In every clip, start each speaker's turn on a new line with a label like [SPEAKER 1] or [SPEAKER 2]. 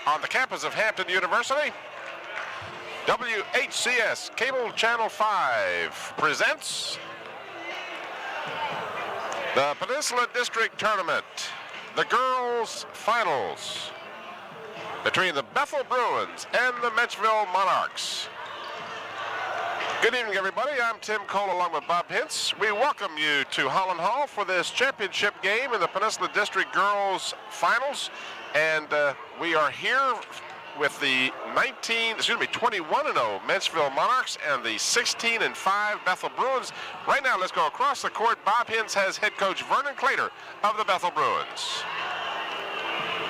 [SPEAKER 1] on the campus of Hampton University. WHCS Cable Channel 5 presents the Peninsula District Tournament, the girls' finals between the Bethel Bruins and the Menchville Monarchs. Good evening, everybody. I'm Tim Cole along with Bob Hintz. We welcome you to Holland Hall for this championship game in the Peninsula District Girls Finals. And we are here with the 21-0 Menchville Monarchs and the 16-5 Bethel Bruins. Right now, let's go across the court. Bob Hintz has head coach Vernon Clater of the Bethel Bruins.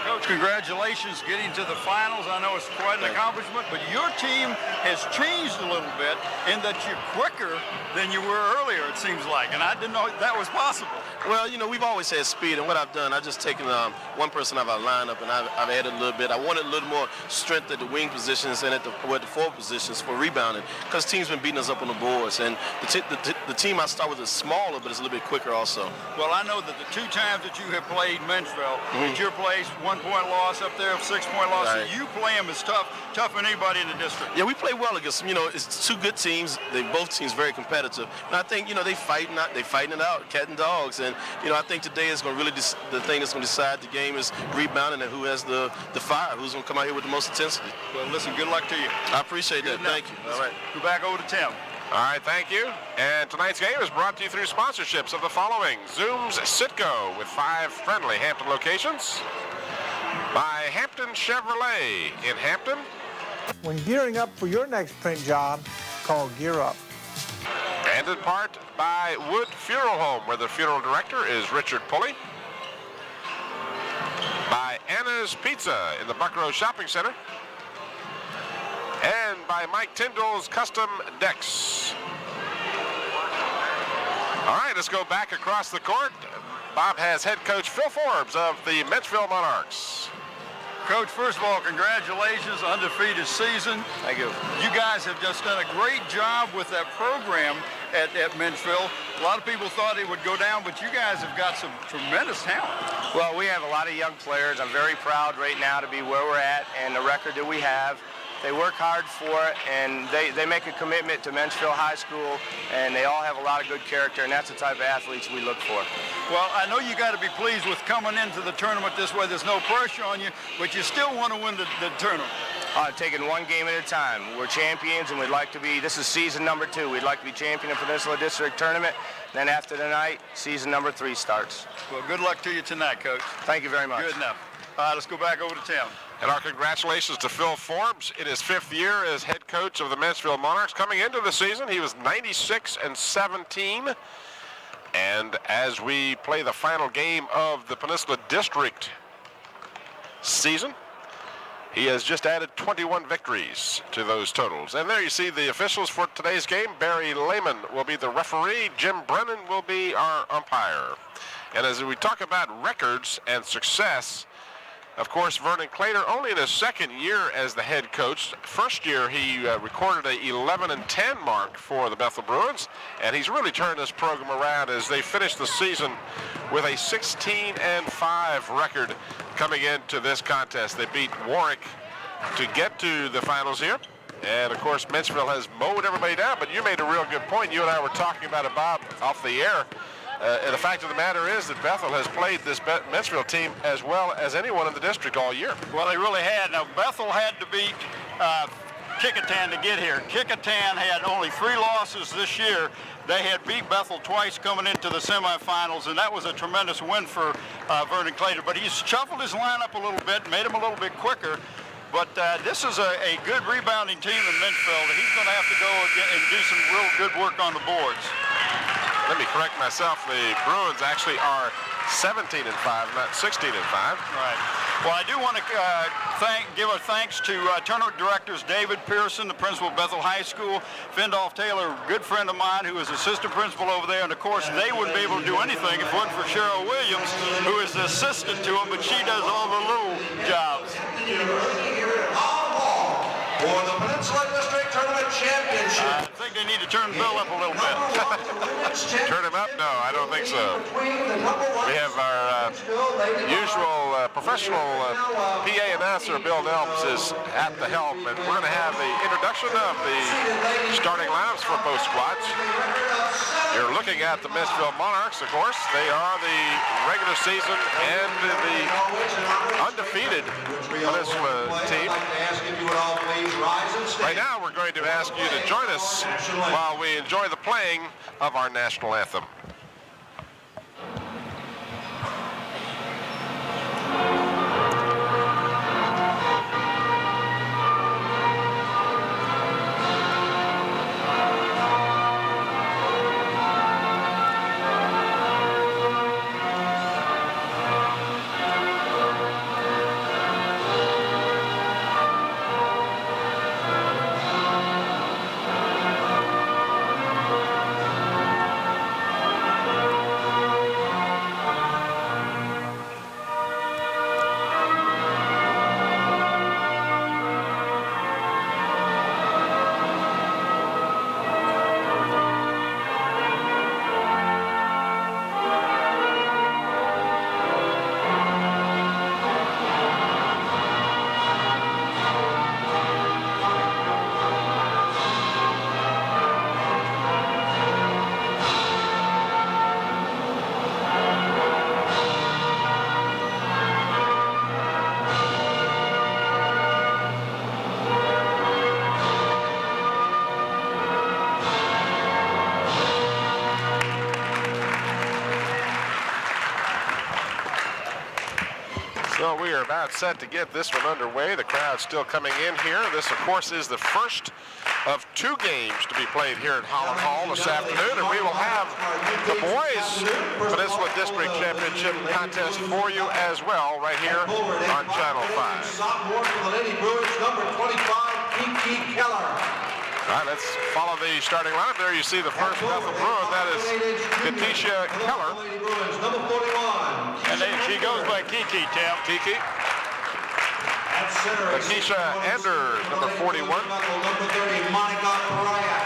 [SPEAKER 2] Coach, congratulations getting to the finals. I know it's quite an accomplishment, but your team has changed a little bit in that you're quicker than you were earlier, it seems like, and I didn't know that was possible.
[SPEAKER 3] Well, you know, we've always had speed, and what I've done, I've just taken one person out of our lineup, and I've added a little bit. I wanted a little more strength at the wing positions and at the forward positions for rebounding, because teams been beating us up on the boards, and the team I start with is smaller, but it's a little bit quicker also.
[SPEAKER 2] Well, I know that the two times that you have played Menchville, at your place, 1 point loss up there, 6 point loss,
[SPEAKER 3] right.
[SPEAKER 2] So you play them as tough than anybody in the district.
[SPEAKER 3] Yeah, we play well against them. You know, it's two good teams. Both teams very competitive. And I think, you know, they're fighting it out, cat and dogs. And, you know, I think today is going to really, the thing that's going to decide the game is rebounding and who has the fire, who's going to come out here with the most intensity.
[SPEAKER 2] Well, listen, good luck to you.
[SPEAKER 3] I appreciate that. Thank you. All right.
[SPEAKER 2] Go back over to Tim.
[SPEAKER 1] All right, thank you. And tonight's game is brought to you through sponsorships of the following: Zoom's Citgo with 5 friendly Hampton locations, by Hampton Chevrolet in Hampton.
[SPEAKER 4] When gearing up for your next print job, call Gear Up.
[SPEAKER 1] And in part by Wood Funeral Home, where the funeral director is Richard Pulley. By Anna's Pizza in the Buckrow Shopping Center. And by Mike Tyndall's Custom Decks. All right, let's go back across the court. Bob has head coach Phil Forbes of the Menchville Monarchs.
[SPEAKER 2] Coach, first of all, congratulations, undefeated season.
[SPEAKER 3] Thank you.
[SPEAKER 2] You guys have just done a great job with that program at Menchville. A lot of people thought it would go down, but you guys have got some tremendous talent.
[SPEAKER 5] Well, we have a lot of young players. I'm very proud right now to be where we're at and the record that we have. They work hard for it, and they make a commitment to Menchville High School, and they all have a lot of good character, and that's the type of athletes we look for.
[SPEAKER 2] Well, I know you got to be pleased with coming into the tournament this way. There's no pressure on you, but you still want to win the tournament.
[SPEAKER 5] Taking one game at a time. We're champions, and we'd like to be, this is season number 2. We'd like to be champion of Peninsula District Tournament. Then after tonight, season number 3 starts.
[SPEAKER 2] Well, good luck to you tonight, Coach.
[SPEAKER 5] Thank you very much.
[SPEAKER 2] Good enough. All right, let's go back over to Tim.
[SPEAKER 1] And our congratulations to Phil Forbes in his 5th year as head coach of the Menchville Monarchs. Coming into the season, he was 96-17. And as we play the final game of the Peninsula District season, he has just added 21 victories to those totals. And there you see the officials for today's game. Barry Lehman will be the referee. Jim Brennan will be our umpire. And as we talk about records and success, of course, Vernon Clater, only in his 2nd year as the head coach. First year, he recorded a 11-10 mark for the Bethel Bruins, and he's really turned this program around as they finished the season with a 16-5 record coming into this contest. They beat Warwick to get to the finals here. And, of course, Menchville has mowed everybody down, but you made a real good point. You and I were talking about it, Bob, off the air. And the fact of the matter is that Bethel has played this Menchville team as well as anyone in the district all year.
[SPEAKER 2] Well, they really had. Now, Bethel had to beat Kickintan to get here. Kickintan had only 3 losses this year. They had beat Bethel twice coming into the semifinals, and that was a tremendous win for Vernon Clater. But he's shuffled his lineup a little bit, made him a little bit quicker. But this is a good rebounding team in Menchville. He's going to have to go and do some real good work on the boards.
[SPEAKER 1] Let me correct myself. The Bruins actually are 17-5, not 16-5.
[SPEAKER 2] Right. Well, I do want to give a thanks to tournament directors David Pearson, the principal of Bethel High School, Findolf Taylor, a good friend of mine who is assistant principal over there, and of course they wouldn't be able to do anything if it wasn't for Cheryl Williams, who is the assistant to him, but she does all the little jobs.
[SPEAKER 6] For the Peninsula District Tournament Championship.
[SPEAKER 2] I think they need to turn the bill up a little bit.
[SPEAKER 1] Turn him up? No, I don't think so. We have our usual professional PA announcer Bill Nelms is at the helm, and we're going to have the introduction of the starting lineups for both squads. You're looking at the Menchville Monarchs, of course. They are the regular season and the undefeated Peninsula team. Right now, we're going to ask you to join us while we enjoy the playing of our national anthem. So we are about set to get this one underway. The crowd's still coming in here. This, of course, is the first of 2 games to be played here at Holland Hall this afternoon, and we will have the boys Peninsula District Championship contest for you as well right here on Channel 5.
[SPEAKER 6] Sophomore for the Lady Bruins, number 25, Kiki Keller.
[SPEAKER 1] All right, let's follow the starting lineup. There you see the first Bethel Bruin. That is Katisha Keller.
[SPEAKER 6] Number 41.
[SPEAKER 2] And then she goes by Kiki, Tim.
[SPEAKER 1] Kiki. Katisha Ender, number 41.
[SPEAKER 6] Number 30, Monica Bryant.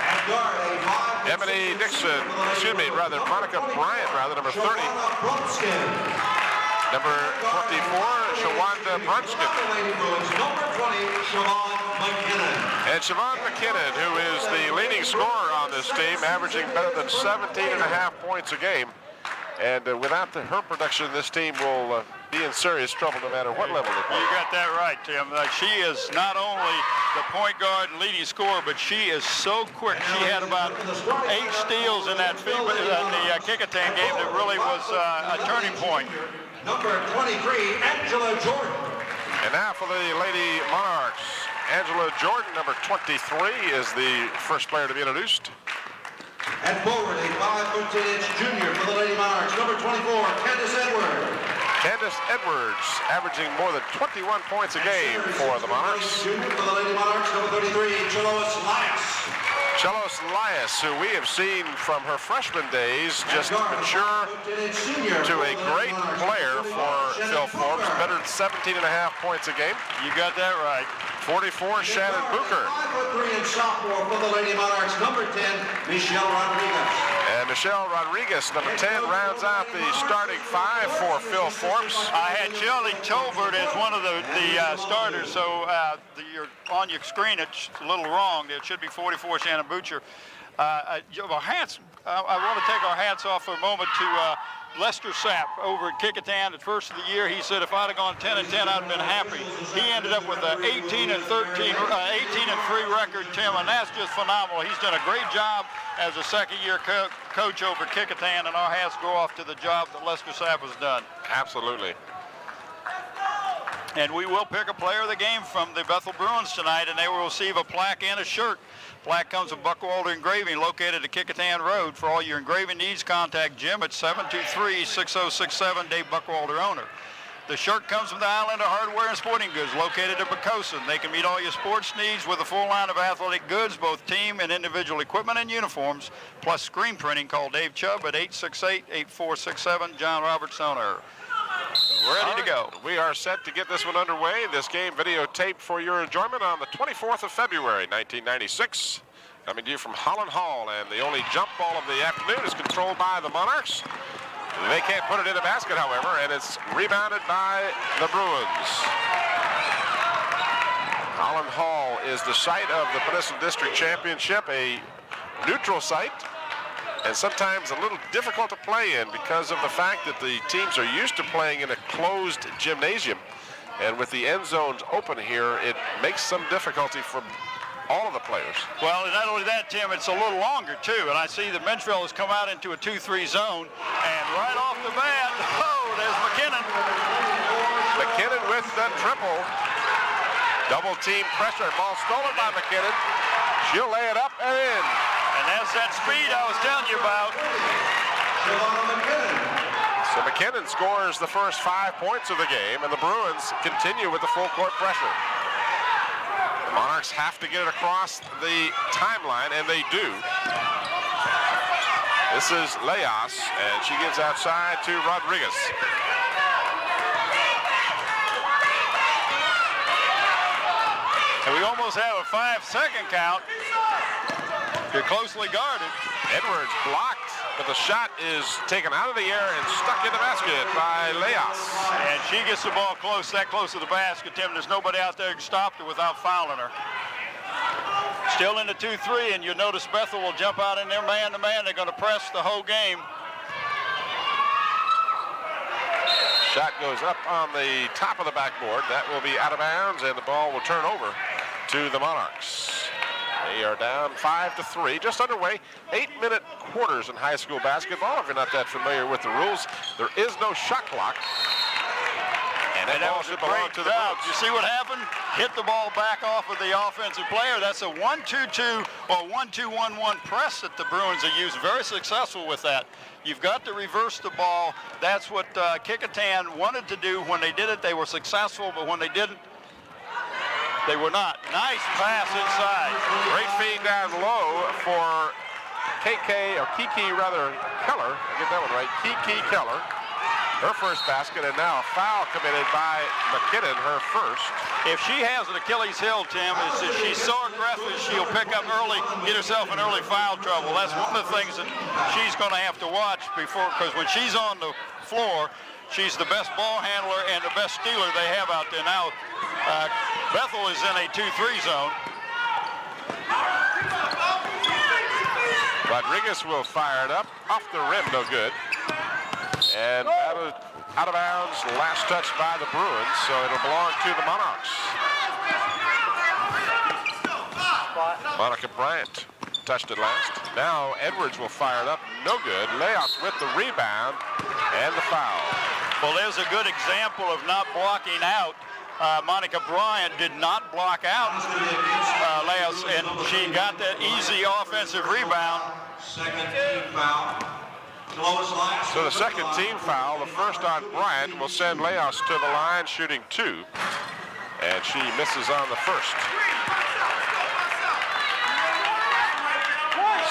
[SPEAKER 6] At guard, a 5'6"
[SPEAKER 1] Ebony Dixon, Monica Bryant, number 30. Number 24, Shawanda Brunskin. And Siobhan McKinnon, who is the leading scorer on this team, averaging better than 17.5 points a game. And without her production, this team will be in serious trouble no matter what level they play.
[SPEAKER 2] You got that right, Tim. She is not only the point guard and leading scorer, but she is so quick. She had about 8 steals in that field, in the Kickingham game that really was a turning point.
[SPEAKER 6] Number 23, Angela Jordan.
[SPEAKER 1] And now for the Lady Monarchs. Angela Jordan, number 23, is the first player to be introduced.
[SPEAKER 6] At forward, a 5'10" junior for the Lady Monarchs, number 24, Candace Edwards.
[SPEAKER 1] Candace Edwards, averaging more than 21 points a game for the Monarchs.
[SPEAKER 6] Junior for the Lady Monarchs, number 33, Chelois Lyas.
[SPEAKER 1] Chelois Lyas, who we have seen from her freshman days just mature to a great player for Phil Forbes, better than 17.5 points a game.
[SPEAKER 2] You got that right.
[SPEAKER 1] 44, Shannon Booker.
[SPEAKER 6] 5'3" and sophomore for the Lady Monarchs, number 10, Michelle Rodriguez.
[SPEAKER 1] And Michelle Rodriguez, number 10, rounds out the starting 5 for Phil Forbes.
[SPEAKER 2] I had Shelly Tolbert as one of the starters, so you're on your screen, it's a little wrong. It should be 44, Shannon Butcher. I want to take our hats off for a moment to Lester Sapp over at Kickingham at first of the year. He said if I'd have gone 10-10, I'd have been happy. He ended up with an 18-3 record, Tim, and that's just phenomenal. He's done a great job as a second-year coach over at Kickingham, and our hats go off to the job that Lester Sapp has done.
[SPEAKER 1] Absolutely.
[SPEAKER 2] And we will pick a player of the game from the Bethel Bruins tonight, and they will receive a plaque and a shirt. Plaque comes from Buckwalter Engraving, located at Kickingham Road. For all your engraving needs, contact Jim at 723-6067, Dave Buckwalter, owner. The shirt comes from the Islander Hardware and Sporting Goods, located at Pocosin. They can meet all your sports needs with a full line of athletic goods, both team and individual equipment and uniforms, plus screen printing. Call Dave Chubb at 868-8467, John Roberts, owner. Ready to go.
[SPEAKER 1] We are set to get this one underway. This game videotaped for your enjoyment on the 24th of February, 1996. Coming to you from Holland Hall, and the only jump ball of the afternoon is controlled by the Monarchs. They can't put it in the basket, however, and it's rebounded by the Bruins. Holland Hall is the site of the Peninsula District Championship, a neutral site, and sometimes a little difficult to play in because of the fact that the teams are used to playing in a closed gymnasium. And with the end zones open here, it makes some difficulty for all of the players.
[SPEAKER 2] Well, not only that, Tim, it's a little longer, too. And I see that Menchville has come out into a 2-3 zone. And right off the bat, oh, there's McKinnon.
[SPEAKER 1] McKinnon with the triple. Double team pressure. Ball stolen by McKinnon. She'll lay it up and in.
[SPEAKER 2] And that's that speed I was telling you about.
[SPEAKER 1] So McKinnon scores the first 5 points of the game, and the Bruins continue with the full court pressure. The Monarchs have to get it across the timeline, and they do. This is Leas, and she gives outside to Rodriguez.
[SPEAKER 2] And we almost have a 5-second count. You're closely guarded.
[SPEAKER 1] Edwards blocked, but the shot is taken out of the air and stuck in the basket by Leas.
[SPEAKER 2] And she gets the ball close, that close to the basket, Tim. There's nobody out there who can stop her without fouling her. Still in the 2-3, and you'll notice Bethel will jump out in there man-to-man. They're going to press the whole game.
[SPEAKER 1] Shot goes up on the top of the backboard. That will be out of bounds, and the ball will turn over to the Monarchs. They are down 5-3, just underway. 8-minute quarters in high school basketball. If you're not that familiar with the rules, there is no shot clock. And that ball should belong to the Bruins.
[SPEAKER 2] You see what happened? Hit the ball back off of the offensive player. That's a 1-2-2 or 1-2-1-1 press that the Bruins are using. Very successful with that. You've got to reverse the ball. That's what Kickotan wanted to do. When they did it, they were successful, but when they didn't, they were not. Nice pass inside.
[SPEAKER 1] Great feed down low for Kiki Keller. I get that one right. Kiki Keller. Her first basket, and now a foul committed by McKinnon, her first.
[SPEAKER 2] If she has an Achilles heel, Tim, is that she's so aggressive, she'll pick up early, get herself in early foul trouble. That's one of the things that she's going to have to watch before, because when she's on the floor, she's the best ball handler and the best stealer they have out there. Now, Bethel is in a 2-3 zone.
[SPEAKER 1] Rodriguez will fire it up. Off the rim, no good. And out of bounds, last touch by the Bruins, so it'll belong to the Monarchs. Monica Bryant touched it last. Now Edwards will fire it up, no good. Leas with the rebound and the foul.
[SPEAKER 2] Well, there's a good example of not blocking out. Monica Bryant did not block out Leas, and she got that easy offensive rebound.
[SPEAKER 6] Second team foul.
[SPEAKER 1] So the second team foul, the first on Bryant, will send Leas to the line shooting 2, and she misses on the first.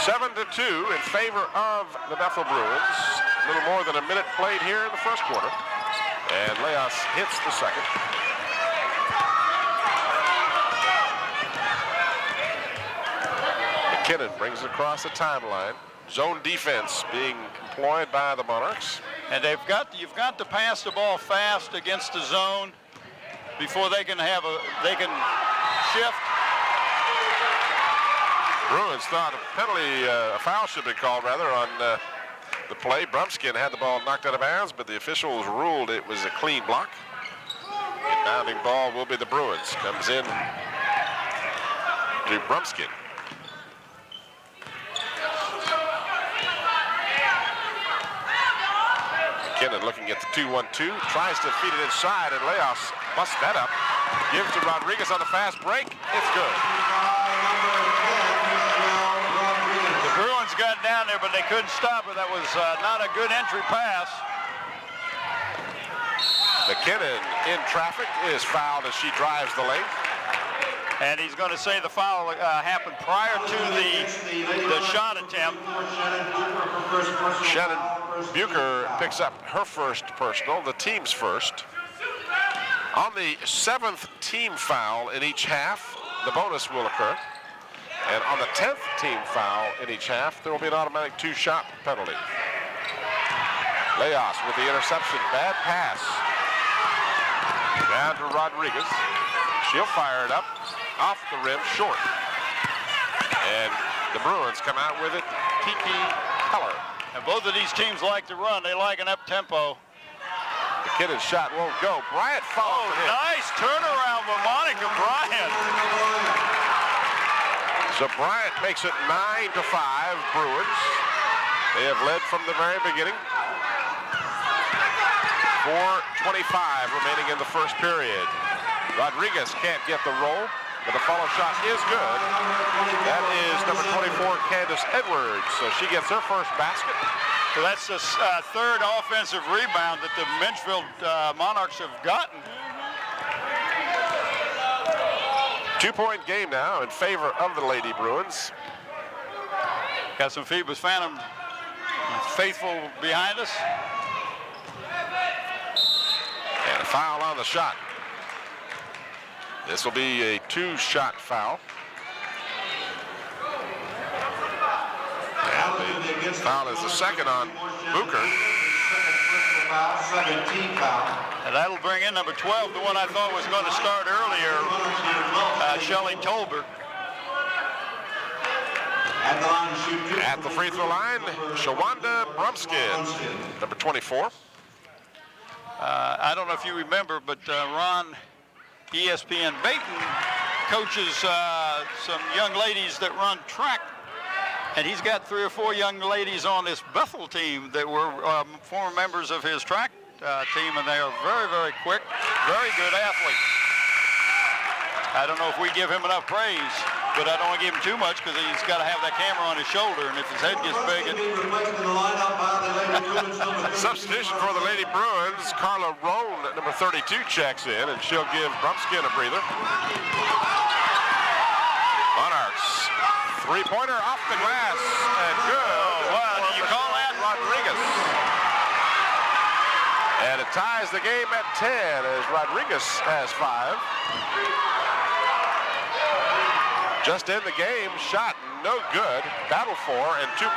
[SPEAKER 1] 7-2 in favor of the Bethel Bruins. A little more than a minute played here in the first quarter, and Leas hits the second. McKinnon brings it across the timeline. Zone defense being employed by the Monarchs.
[SPEAKER 2] And you've got to pass the ball fast against the zone before they can shift.
[SPEAKER 1] Bruins thought a foul should be called rather on the play. Brumskin had the ball knocked out of bounds, but the officials ruled it was a clean block. Inbounding ball will be the Bruins. Comes in to Brumskin. McKinnon looking at the 2-1-2, tries to feed it inside, and Leas busts that up. Gives to Rodriguez on the fast break. It's good.
[SPEAKER 2] The Bruins got down there, but they couldn't stop it. That was not a good entry pass.
[SPEAKER 1] McKinnon in traffic is fouled as she drives the lane.
[SPEAKER 2] And he's going to say the foul happened prior to the shot attempt.
[SPEAKER 1] Shannon Bucher picks up her first personal, the team's first. On the 7th team foul in each half, the bonus will occur. And on the 10th team foul in each half, there will be an automatic 2-shot penalty. Leos with the interception. Bad pass. Down to Rodriguez. She'll fire it up. Off the rim, short. And the Bruins come out with it. Kiki Keller.
[SPEAKER 2] And both of these teams like to run. They like an up-tempo.
[SPEAKER 1] McKinnon's shot won't go. Bryant follows it.
[SPEAKER 2] Nice turnaround by Monica Bryant.
[SPEAKER 1] So Bryant makes it 9-5 Bruins. They have led from the very beginning. 4:25 remaining in the first period. Rodriguez can't get the roll, but the follow shot is good. That is number 24, Candace Edwards. So she gets her first basket.
[SPEAKER 2] So that's the third offensive rebound that the Menchville Monarchs have gotten.
[SPEAKER 1] 2-point game now in favor of the Lady Bruins.
[SPEAKER 2] Got some Phoebus Phantom faithful behind us.
[SPEAKER 1] And a foul on the shot. This will be a 2-shot foul. And the foul is the second on Booker.
[SPEAKER 6] Second team foul.
[SPEAKER 2] And that'll bring in number 12, the one I thought was going to start earlier, Shelley Tolbert.
[SPEAKER 6] At the line to shoot.
[SPEAKER 1] At the free throw line, Shawanda Brumskin, number 24.
[SPEAKER 2] I don't know if you remember, but Ron ESPN Baton coaches some young ladies that run track. And he's got 3 or 4 young ladies on this Bethel team that were former members of his track team, and they are very, very quick, very good athletes. I don't know if we give him enough praise, but I don't want to give him too much because he's got to have that camera on his shoulder, and if his head gets big,
[SPEAKER 1] Substitution for the Lady Bruins, Carla Roan, number 32, checks in, and she'll give Brumskin a breather. Monarchs, three-pointer off the glass, and good.
[SPEAKER 2] Wow, do you call that?
[SPEAKER 1] Rodriguez. And it ties the game at 10 as Rodriguez has 5. Just in the game, shot no good. Battle for, and 2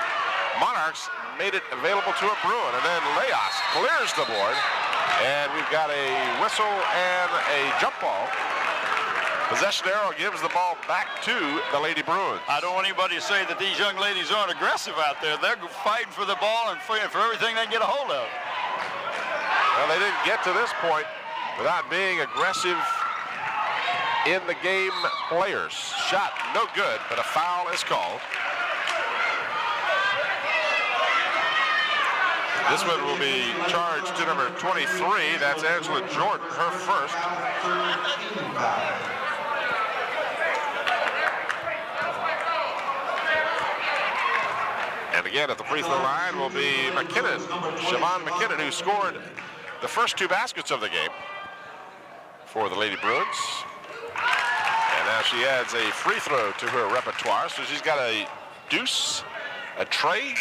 [SPEAKER 1] Monarchs made it available to a Bruin. And then Leos clears the board. And we've got a whistle and a jump ball. Possession arrow gives the ball back to the Lady Bruins.
[SPEAKER 2] I don't want anybody to say that these young ladies aren't aggressive out there. They're fighting for the ball and fighting for everything they can get a hold of.
[SPEAKER 1] Well, they didn't get to this point without being aggressive in the game players. Shot no good, but a foul is called. This one will be charged to number 23. That's Angela Jordan, her first. And again at the free throw line will be McKinnon, Siobhan McKinnon, who scored the first 2 baskets of the game for the Lady Bruins. And now she adds a free throw to her repertoire. So she's got a deuce, a tray,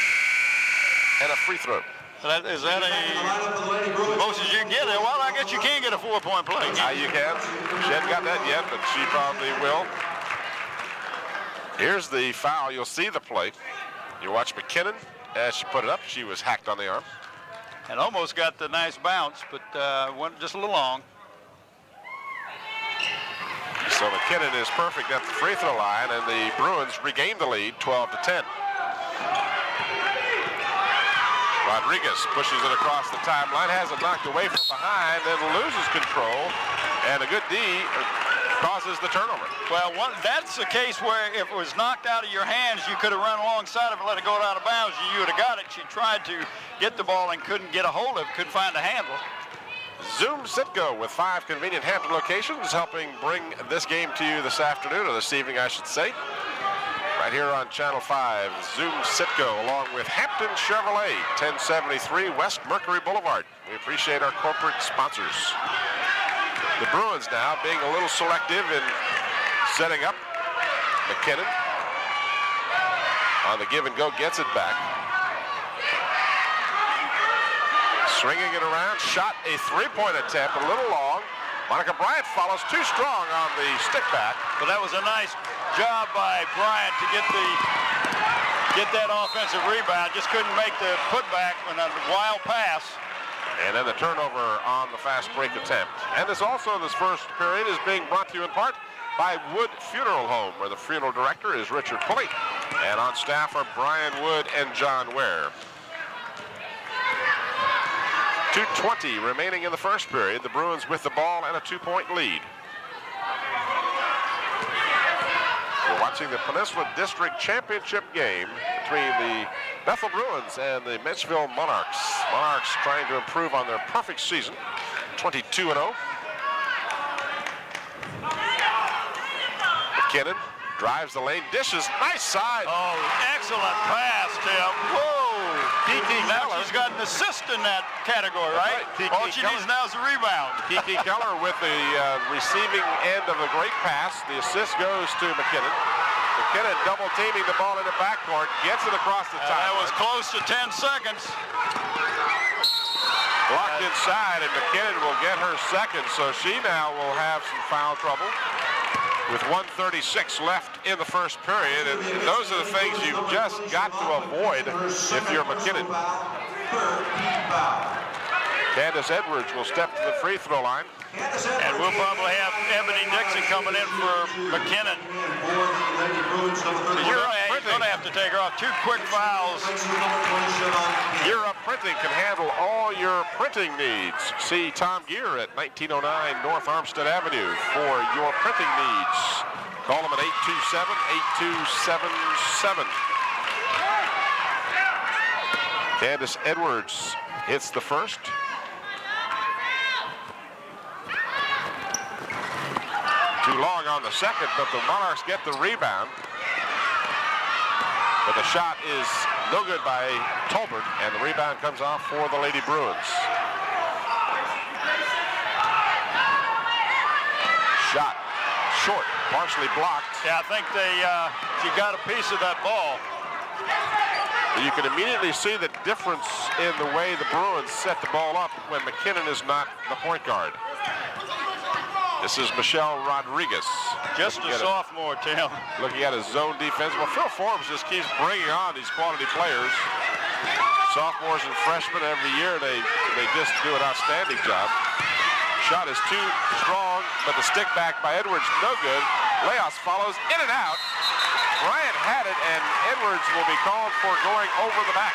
[SPEAKER 1] and a free throw.
[SPEAKER 2] Is that a most as you can get it? Well, I guess you can get a 4-point play.
[SPEAKER 1] You can. She hasn't got that yet, but she probably will. Here's the foul. You'll see the play. You watch McKinnon as she put it up. She was hacked on the arm.
[SPEAKER 2] And almost got the nice bounce, but went just a little long.
[SPEAKER 1] So McKinnon is perfect at the free throw line, and the Bruins regain the lead, 12-10. Rodriguez pushes it across the timeline, has it knocked away from behind, then loses control, and a good D causes the turnover.
[SPEAKER 2] Well, that's a case where if it was knocked out of your hands, you could have run alongside of it and let it go out of bounds. You would have got it. She tried to get the ball and couldn't get a hold of it, couldn't find a handle.
[SPEAKER 1] Zoom Citgo with 5 convenient Hampton locations helping bring this game to you this afternoon, or this evening, I should say. Right here on Channel 5, Zoom Citgo, along with Hampton Chevrolet, 1073 West Mercury Boulevard. We appreciate our corporate sponsors. The Bruins now being a little selective in setting up. McKinnon on the give and go, gets it back. Swinging it around, shot a 3-point attempt, a little long. Monica Bryant follows, too strong on the stick back.
[SPEAKER 2] But that was a nice job by Bryant to get the get that offensive rebound. Just couldn't make the putback on a wild pass.
[SPEAKER 1] And then the turnover on the fast break attempt. And this first period is being brought to you in part by Wood Funeral Home, where the funeral director is Richard Pulley. And on staff are Brian Wood and John Ware. 2:20 remaining in the first period. The Bruins with the ball and a 2-point lead. We're watching the Peninsula District Championship game between the Bethel Bruins and the Menchville Monarchs. Monarchs trying to improve on their perfect season, 22-0. McKinnon drives the lane, dishes, nice side.
[SPEAKER 2] Oh, excellent pass, Tim. Whoa. Now she's got an assist in that category, right? All she needs now is a rebound.
[SPEAKER 1] Kiki Keller with the receiving end of a great pass. The assist goes to McKinnon. McKinnon double teaming the ball in the backcourt, gets it across the timeline.
[SPEAKER 2] That was close to 10 seconds.
[SPEAKER 1] Blocked inside, and McKinnon will get her second, so she now will have some foul trouble with 1:36 left in the first period, and those are the things you've just got to avoid if you're McKinnon. Candace Edwards will step to the free throw line.
[SPEAKER 2] And we'll probably have Ebony Dixon coming in for McKinnon. You're going to have to take her off. 2 quick fouls.
[SPEAKER 1] Europe Printing can handle all your printing needs. See Tom Gear at 1909 North Armstead Avenue for your printing needs. Call them at 827-8277. Candace Edwards hits the first. Too long on the second, but the Monarchs get the rebound. But the shot is no good by Tolbert, and the rebound comes off for the Lady Bruins. Shot short, partially blocked.
[SPEAKER 2] Yeah, I think she got a piece of that ball.
[SPEAKER 1] You can immediately see the difference in the way the Bruins set the ball up when McKinnon is not the point guard. This is Michelle Rodriguez.
[SPEAKER 2] Just a sophomore, Tim.
[SPEAKER 1] Looking at his zone defense. Well, Phil Forbes just keeps bringing on these quality players. Sophomores and freshmen every year, they just do an outstanding job. Shot is too strong, but the stick back by Edwards, no good. Leos follows in and out. Bryant had it, and Edwards will be called for going over the back.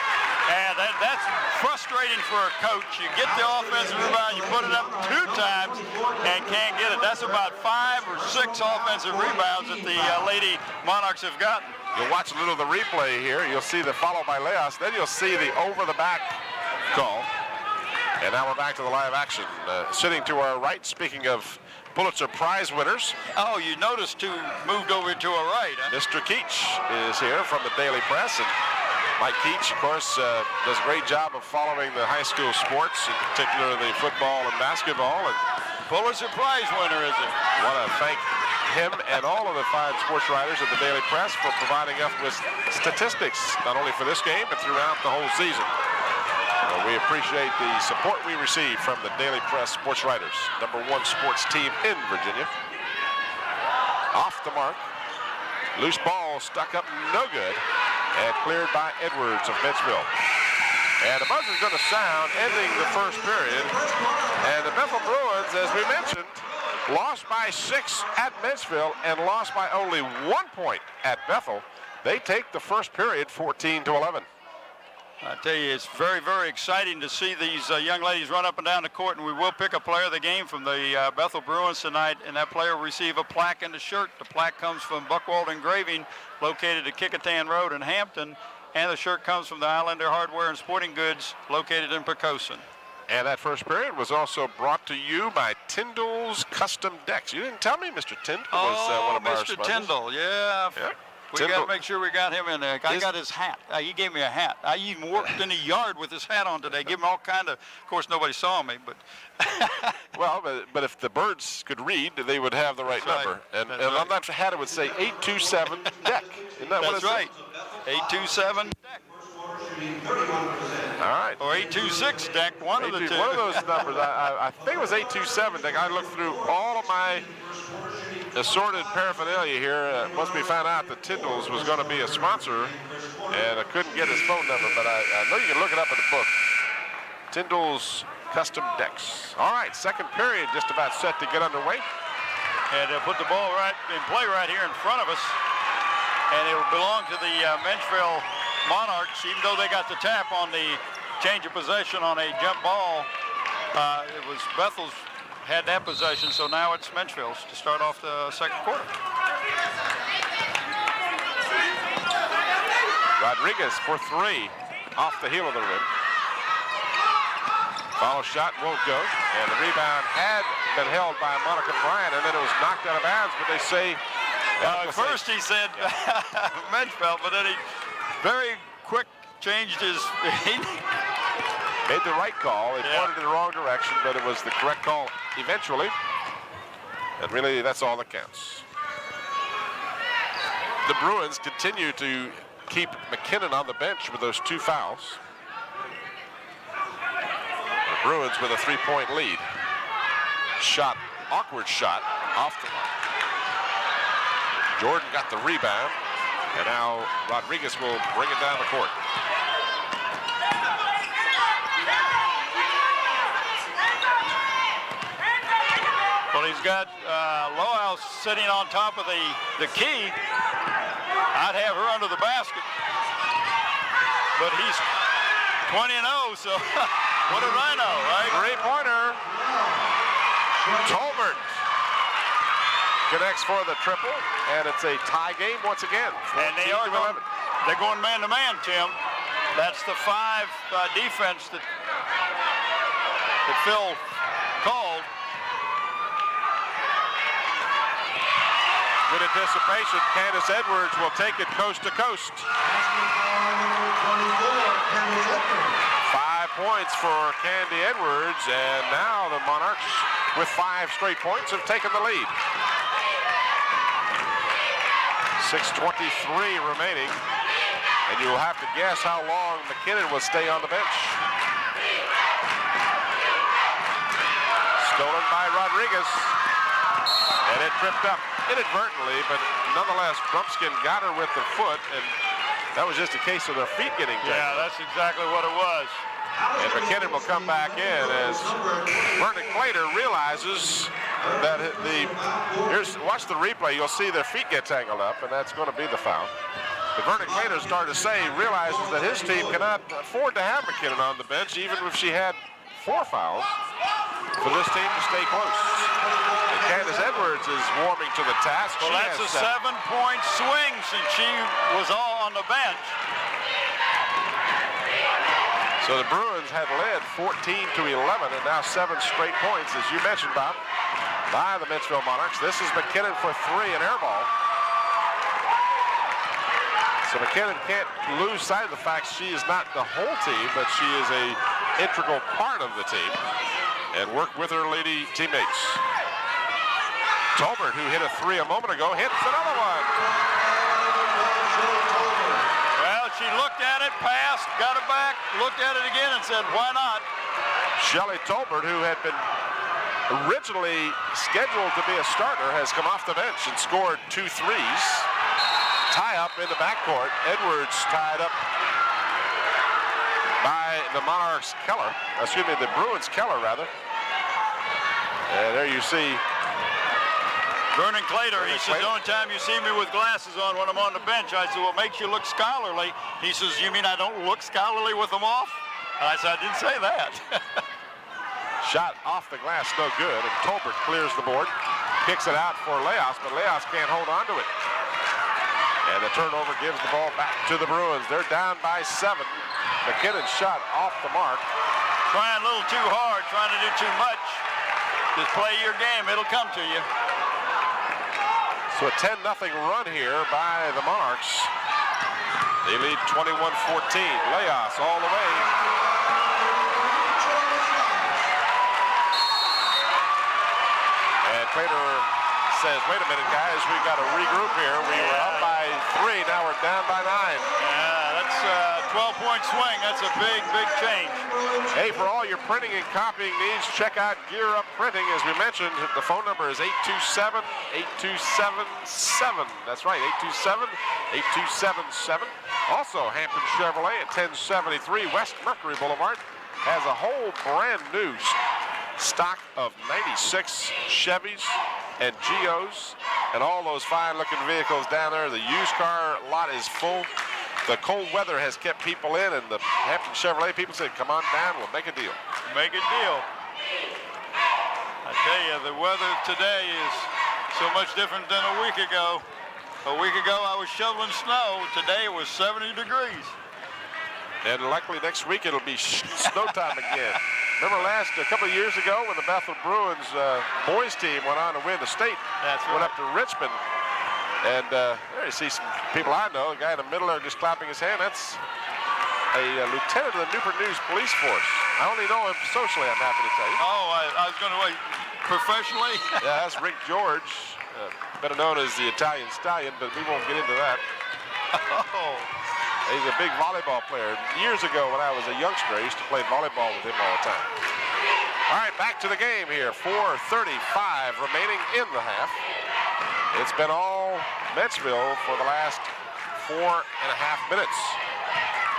[SPEAKER 2] And that's frustrating for a coach. You get the offensive rebound, you put it up 2 times and can't get it. That's about 5 or 6 offensive rebounds that the Lady Monarchs have gotten.
[SPEAKER 1] You'll watch a little of the replay here. You'll see the follow by Leos. Then you'll see the over-the-back call. And now we're back to the live action. Sitting to our right, speaking of Pulitzer Prize winners.
[SPEAKER 2] Oh, you noticed who moved over to our right, huh?
[SPEAKER 1] Mr. Keach is here from the Daily Press. And Mike Keach, of course, does a great job of following the high school sports, in particular the football and basketball. And
[SPEAKER 2] Pulitzer Prize winner, is it?
[SPEAKER 1] I want to thank him and all of the fine sports writers at the Daily Press for providing us with statistics, not only for this game, but throughout the whole season. We appreciate the support we receive from the Daily Press sports writers, #1 sports team in Virginia. Off the mark. Loose ball stuck up, no good, and cleared by Edwards of Menchville. And the buzzer's going to sound, ending the first period. And the Bethel Bruins, as we mentioned, lost by 6 at Menchville and lost by only 1 point at Bethel. They take the first period 14-11.
[SPEAKER 2] I tell you, it's very, very exciting to see these young ladies run up and down the court, and we will pick a player of the game from the Bethel Bruins tonight, and that player will receive a plaque and a shirt. The plaque comes from Buckwald Engraving, located at Kickotan Road in Hampton, and the shirt comes from the Islander Hardware and Sporting Goods, located in Poquoson.
[SPEAKER 1] And that first period was also brought to you by Tyndall's Custom Decks. You didn't tell me Mr. Tyndall was one of our sponsors.
[SPEAKER 2] Mr. Tyndall, yeah.
[SPEAKER 1] Yep.
[SPEAKER 2] We got to make sure we got him in there. I got his hat. He gave me a hat. I even worked in the yard with his hat on today. Give him all kind of course, nobody saw me, but.
[SPEAKER 1] Well, but if the birds could read, they would have the right number. And on that hat, it would say 827 deck. Isn't that what it says?
[SPEAKER 2] That's right. 827 deck.
[SPEAKER 1] All right.
[SPEAKER 2] Or 826 deck, one of the two.
[SPEAKER 1] One of those numbers. I think it was 827 deck. I looked through all of my assorted paraphernalia here. Once we found out that Tyndall's was going to be a sponsor And I couldn't get his phone number, but I know you can look it up in the book. Tyndall's Custom Decks. All right, second period just about set to get underway.
[SPEAKER 2] And they'll put the ball right in play right here in front of us. And it will belong to the Menchville Monarchs, even though they got the tap on the change of possession on a jump ball. It was Bethel's had that possession, so now it's Menchville's to start off the second quarter.
[SPEAKER 1] Rodriguez for three off the heel of the rim. Follow shot won't go, and the rebound had been held by Monica Bryant, and then it was knocked out of bounds, but they say...
[SPEAKER 2] At first he said Menchville, but then he very quick changed his...
[SPEAKER 1] Made the right call. It pointed in the wrong direction, but it was the correct call eventually. And really, that's all that counts. The Bruins continue to keep McKinnon on the bench with those 2 fouls. The Bruins with a 3-point lead. Shot, awkward shot, off the mark. Jordan got the rebound, and now Rodriguez will bring it down the court.
[SPEAKER 2] Well, he's got Lohouse sitting on top of the key. I'd have her under the basket. But he's 20-0, so what did I know, right?
[SPEAKER 1] Three-pointer. Tolbert connects for the triple, and it's a tie game once again.
[SPEAKER 2] And they're going man-to-man, Tim. That's the 5 defense that Phil called.
[SPEAKER 1] With anticipation, Candace Edwards will take it coast to coast. 5 points for Candy Edwards, and now the Monarchs, with 5 straight points, have taken the lead. 6:23 remaining, and you'll have to guess how long McKinnon will stay on the bench. Stolen by Rodriguez, and it tripped up inadvertently, but nonetheless, Brumskin got her with the foot, and that was just a case of their feet getting tangled.
[SPEAKER 2] Yeah, that's exactly what it was.
[SPEAKER 1] And McKinnon will come back in as Vernon Clater realizes that watch the replay, you'll see their feet get tangled up, and that's going to be the foul. But Vernon Clater started to say he realizes that his team cannot afford to have McKinnon on the bench, even if she had 4 fouls, for this team to stay close. And Candace Edwards is warming to the task.
[SPEAKER 2] Well, that's a 7-point swing since she was all on the bench.
[SPEAKER 1] So the Bruins had led 14-11, and now 7 straight points, as you mentioned, Bob, by the Menchville Monarchs. This is McKinnon for 3, an air ball. So McKinnon can't lose sight of the fact she is not the whole team, but she is an integral part of the team, and work with her lady teammates. Tolbert, who hit a 3 a moment ago, hits another one.
[SPEAKER 2] Well, she looked at it, passed, got it back, looked at it again, and said, why not?
[SPEAKER 1] Shelley Tolbert, who had been originally scheduled to be a starter, has come off the bench and scored 2 threes. Tie up in the backcourt. Edwards tied up by the Monarchs Keller. Excuse me, the Bruins Keller, rather. And there you see
[SPEAKER 2] Vernon Clater, he says, the only time you see me with glasses on when I'm on the bench. I said, what makes you look scholarly? He says, you mean I don't look scholarly with them off? And I said, I didn't say that.
[SPEAKER 1] Shot off the glass, no good, and Tolbert clears the board, kicks it out for Leos, but Leos can't hold on to it. And the turnover gives the ball back to the Bruins. They're down by 7. McKinnon's shot off the mark.
[SPEAKER 2] Trying a little too hard, trying to do too much. Just play your game, it'll come to you.
[SPEAKER 1] So a 10-0 run here by the Monarchs. They lead 21-14. Leos all the way. And Clater says, wait a minute, guys, we got to regroup here. We were up by 3, now we're down by 9.
[SPEAKER 2] Yeah, that's a 12-point swing. That's a big, big change.
[SPEAKER 1] Hey, for all your printing and copying needs, check out Gear Up Printing. As we mentioned, the phone number is 827-8277. That's right, 827-8277. Also, Hampton Chevrolet at 1073 West Mercury Boulevard has a whole brand new stock of 96 Chevys and Geos and all those fine-looking vehicles down there. The used car lot is full. The cold weather has kept people in, and the Hampton Chevrolet people said, come on down, we'll make a deal.
[SPEAKER 2] Make a deal. I tell you, the weather today is so much different than a week ago. A week ago, I was shoveling snow. Today, it was 70 degrees.
[SPEAKER 1] And likely next week, it'll be snow time again. Remember a couple of years ago when the Bethel Bruins boys team went on to win the state?
[SPEAKER 2] That's
[SPEAKER 1] went
[SPEAKER 2] right.
[SPEAKER 1] up to Richmond. And there you see some people I know. The guy in the middle there just clapping his hand. That's a lieutenant of the Newport News Police Force. I only know him socially, I'm happy to tell you.
[SPEAKER 2] Oh, I was going to wait. Professionally?
[SPEAKER 1] Yeah, that's Rick George, better known as the Italian Stallion, but we won't get into that.
[SPEAKER 2] Oh.
[SPEAKER 1] He's a big volleyball player. Years ago when I was a youngster, I used to play volleyball with him all the time. All right, back to the game here. 4:35 remaining in the half. It's been all Menchville for the last 4.5 minutes.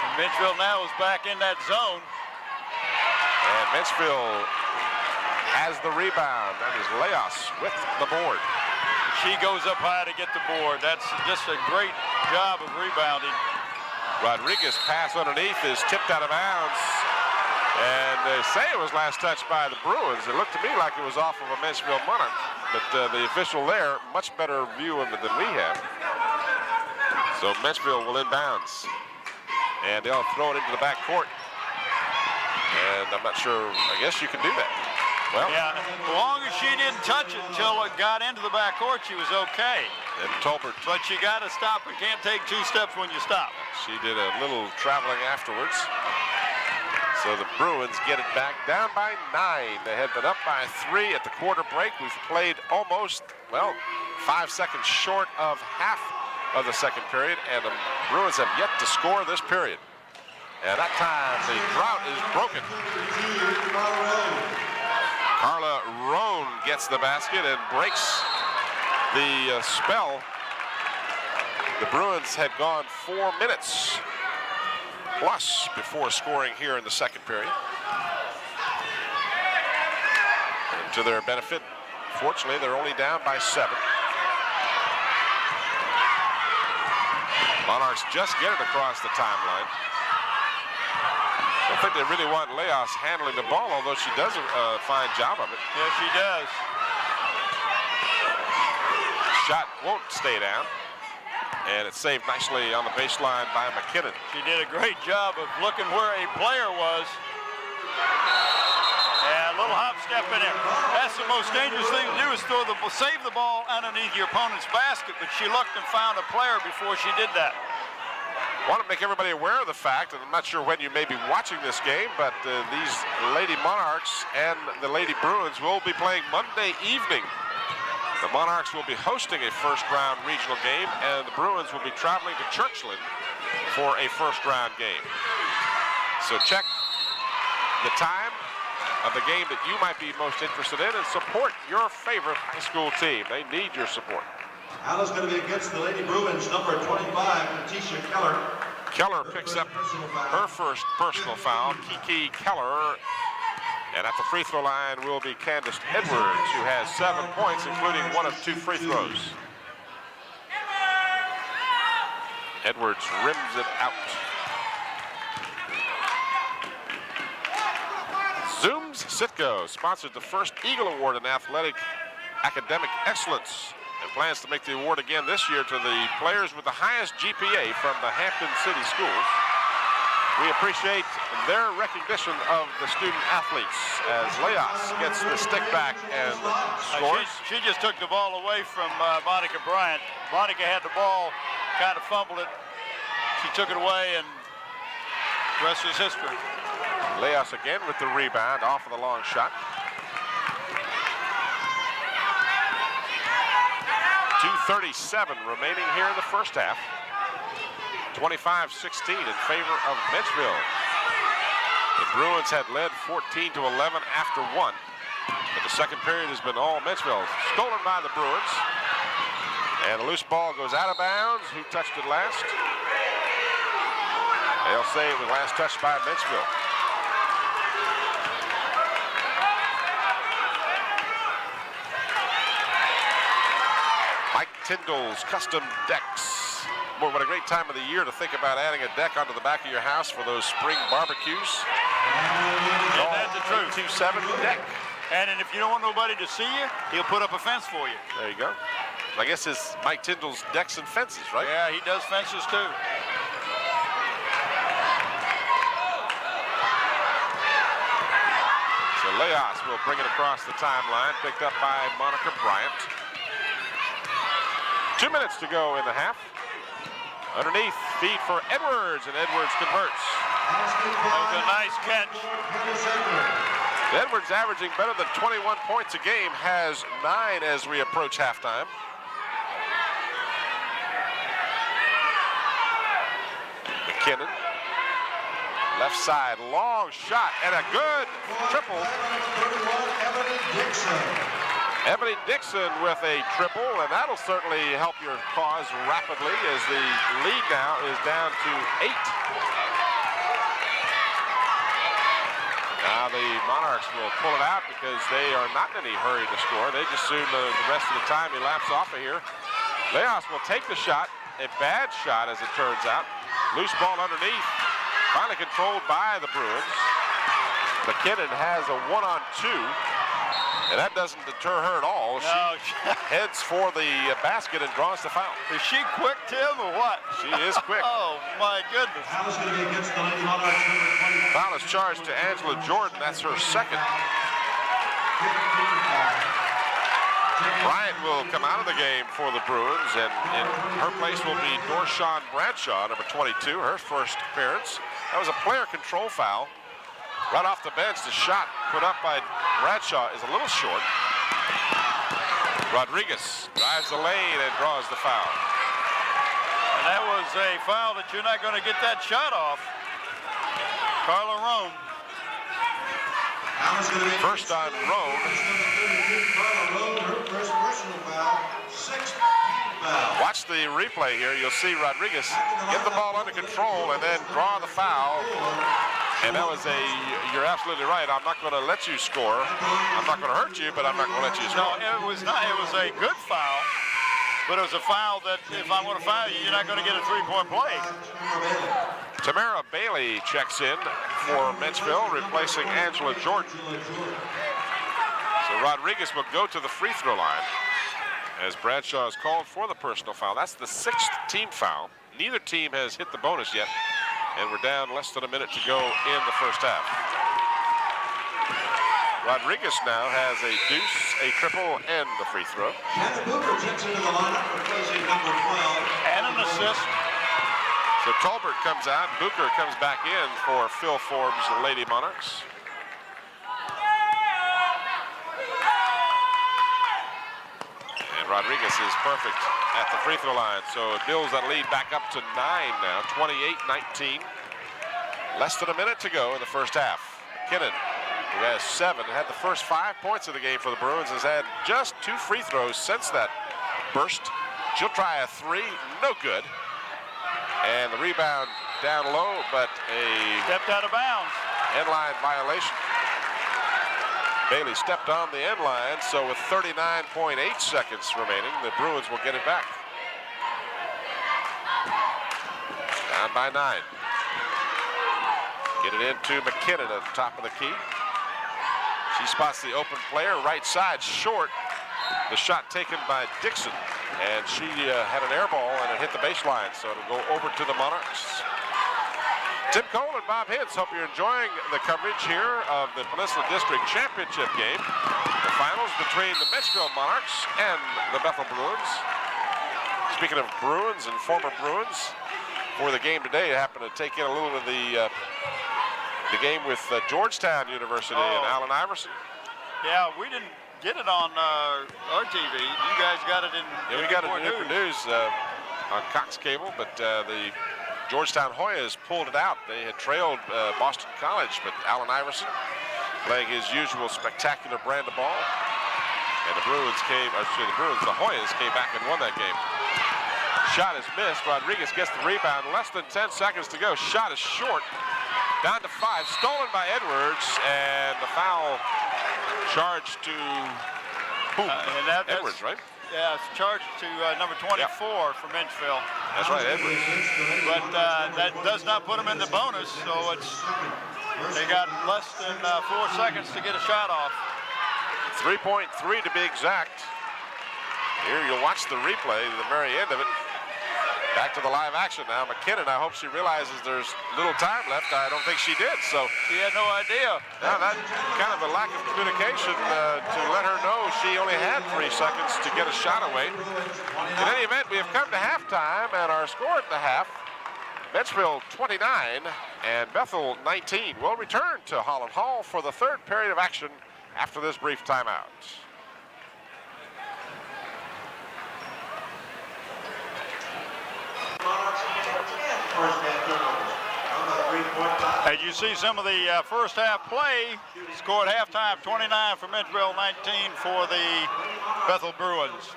[SPEAKER 2] And Menchville now is back in that zone.
[SPEAKER 1] And Menchville has the rebound. That is Leos with the board.
[SPEAKER 2] She goes up high to get the board. That's just a great job of rebounding.
[SPEAKER 1] Rodriguez pass underneath is tipped out of bounds. And they say it was last touched by the Bruins. It looked to me like it was off of a Menchville Monarch. But the official there, much better view of it than we have. So Menchville will inbounds. And they'll throw it into the back court. And I'm not sure, I guess you can do that. Well,
[SPEAKER 2] yeah, as long as she didn't touch it until it got into the back court, she was okay.
[SPEAKER 1] And Tolbert.
[SPEAKER 2] But you got to stop and can't take 2 steps when you stop.
[SPEAKER 1] She did a little traveling afterwards. So the Bruins get it back down by 9. They had been up by 3 at the quarter break. We've played almost, 5 seconds short of half of the second period, and the Bruins have yet to score this period. And that time, the drought is broken. Carla Roan gets the basket and breaks the spell. The Bruins had gone 4 minutes plus before scoring here in the second period. And to their benefit, fortunately, they're only down by 7. Monarchs just get it across the timeline. I think they really want Leos handling the ball, although she does a fine job of it.
[SPEAKER 2] Yeah, she does.
[SPEAKER 1] Shot won't stay down. And it's saved nicely on the baseline by McKinnon.
[SPEAKER 2] She did a great job of looking where a player was. Yeah, a little hop step in there. That's the most dangerous thing to do is save the ball underneath your opponent's basket, but she looked and found a player before she did that.
[SPEAKER 1] I want to make everybody aware of the fact, and I'm not sure when you may be watching this game, but these Lady Monarchs and the Lady Bruins will be playing Monday evening. The Monarchs will be hosting a first-round regional game, and the Bruins will be traveling to Churchland for a first-round game. So check the time of the game that you might be most interested in and support your favorite high school team. They need your support.
[SPEAKER 6] Alice going to be against the Lady Bruins, number 25, Letitia Keller.
[SPEAKER 1] Keller picks up her first personal foul. Kiki Keller. And at the free throw line will be Candace Edwards, who has 7 points, including 1 of 2 free throws. Edwards rims it out. Zooms Sitco sponsored the first Eagle Award in athletic academic excellence and plans to make the award again this year to the players with the highest GPA from the Hampton City schools. We appreciate their recognition of the student athletes as Leos gets the stick back and scores.
[SPEAKER 2] She just took the ball away from Monica Bryant. Monica had the ball, kind of fumbled it. She took it away, and the rest is history.
[SPEAKER 1] Leos again with the rebound off of the long shot. 2:37 remaining here in the first half. 25-16 in favor of Menchville. The Bruins had led 14-11 after 1. But the second period has been all Menchville. Stolen by the Bruins. And a loose ball goes out of bounds. Who touched it last? They'll say it was last touched by Menchville. Mike Tyndall's Custom Decks. Boy, what a great time of the year to think about adding a deck onto the back of your house for those spring barbecues.
[SPEAKER 2] And that's the truth.
[SPEAKER 1] 227 deck.
[SPEAKER 2] And if you don't want nobody to see you, he'll put up a fence for you.
[SPEAKER 1] There you go. I guess it's Mike Tyndall's Decks and Fences, right?
[SPEAKER 2] Yeah, he does fences too.
[SPEAKER 1] So Leos will bring it across the timeline, picked up by Monica Bryant. 2 minutes to go in the half. Underneath, feed for Edwards, and Edwards converts.
[SPEAKER 2] That was a nice catch.
[SPEAKER 1] Edwards averaging better than 21 points a game, has 9 as we approach halftime. McKinnon, left side, long shot, and a good triple. Ebony Dixon with a triple, and that'll certainly help your cause rapidly as the lead now is down to 8. Now the Monarchs will pull it out because they are not in any hurry to score. They just assume the rest of the time he laps off of here. Leos will take the shot, a bad shot as it turns out. Loose ball underneath, finally controlled by the Bruins. McKinnon has a 1-on-2. And that doesn't deter her at all.
[SPEAKER 2] No.
[SPEAKER 1] She heads for the basket and draws the foul.
[SPEAKER 2] Is she quick, Tim, or what?
[SPEAKER 1] She is quick.
[SPEAKER 2] Oh, my goodness.
[SPEAKER 6] Foul is going to be against the Lady Monarchs, number 20.
[SPEAKER 1] Foul is charged to Angela Jordan. That's her second. Bryant will come out of the game for the Bruins, and in her place will be Dorshawn Bradshaw, number 22, her first appearance. That was a player control foul. Right off the bench, the shot put up by Bradshaw is a little short. Rodriguez drives the lane and draws the foul.
[SPEAKER 2] And that was a foul that you're not going to get that shot off. Carla Roan.
[SPEAKER 1] First on Roan.
[SPEAKER 6] Her first personal foul, 6th foul.
[SPEAKER 1] Watch the replay here. You'll see Rodriguez get the ball under control and then draw the foul. And that was you're absolutely right. I'm not going to let you score. I'm not going to hurt you, but I'm not going to let you score.
[SPEAKER 2] No, it was not. It was a good foul, but it was a foul that if I want to foul you, you're not going to get a three-point play.
[SPEAKER 1] Tamara Bailey checks in for Menchville, replacing Angela Jordan. So Rodriguez will go to the free throw line as Bradshaw is called for the personal foul. That's the 6th team foul. Neither team has hit the bonus yet. And we're down less than a minute to go in the first half. Rodriguez now has a deuce, a triple, and a free throw.
[SPEAKER 6] Shannon Booker checks into the lineup, replacing number 12.
[SPEAKER 2] And an assist.
[SPEAKER 1] So Tolbert comes out, Booker comes back in for Phil Forbes' Lady Monarchs. And Rodriguez is perfect at the free throw line, so it builds that lead back up to 9 now, 28-19. Less than a minute to go in the first half. McKinnon, who has 7, had the first 5 points of the game for the Bruins, has had just 2 free throws since that burst. She'll try a 3, no good. And the rebound down low, but a
[SPEAKER 2] stepped out of bounds.
[SPEAKER 1] End line violation. Bailey stepped on the end line, so with 39.8 seconds remaining, the Bruins will get it back. Down by 9. Get it into McKinnon at the top of the key. She spots the open player, right side, short. The shot taken by Dixon, and she had an air ball and it hit the baseline, so it'll go over to the Monarchs. Tim Cole and Bob Hintz, hope you're enjoying the coverage here of the Peninsula District Championship game. The finals between the Menchville Monarchs and the Bethel Bruins. Speaking of Bruins and former Bruins, for the game today, I happened to take in a little of the game with Georgetown University and Allen Iverson.
[SPEAKER 2] Yeah, we didn't get it on our TV. You guys got it in.
[SPEAKER 1] Yeah, we got it in Newport News on Cox Cable, but the Georgetown Hoyas pulled it out. They had trailed Boston College, but Allen Iverson playing his usual spectacular brand of ball. And the Hoyas came back and won that game. Shot is missed. Rodriguez gets the rebound. Less than 10 seconds to go. Shot is short. Down to 5. Stolen by Edwards. And the foul charged to Edwards, right?
[SPEAKER 2] Yeah, it's charged to number 24 for Menchville.
[SPEAKER 1] That's right, Edwards.
[SPEAKER 2] But that does not put them in the bonus, so they got less than 4 seconds to get a shot off.
[SPEAKER 1] 3.3 to be exact. Here you'll watch the replay, the very end of it. Back to the live action now. McKinnon, I hope she realizes there's little time left. I don't think she did, so.
[SPEAKER 2] She had no idea.
[SPEAKER 1] Now that kind of a lack of communication to let her know she only had 3 seconds to get a shot away. In any event, we have come to halftime, and our score at the half, Menchville 29 and Bethel 19. We'll return to Holland Hall for the third period of action after this brief timeout.
[SPEAKER 2] As you see some of the first half play, scored halftime 29 for Menchville, 19 for the Bethel Bruins.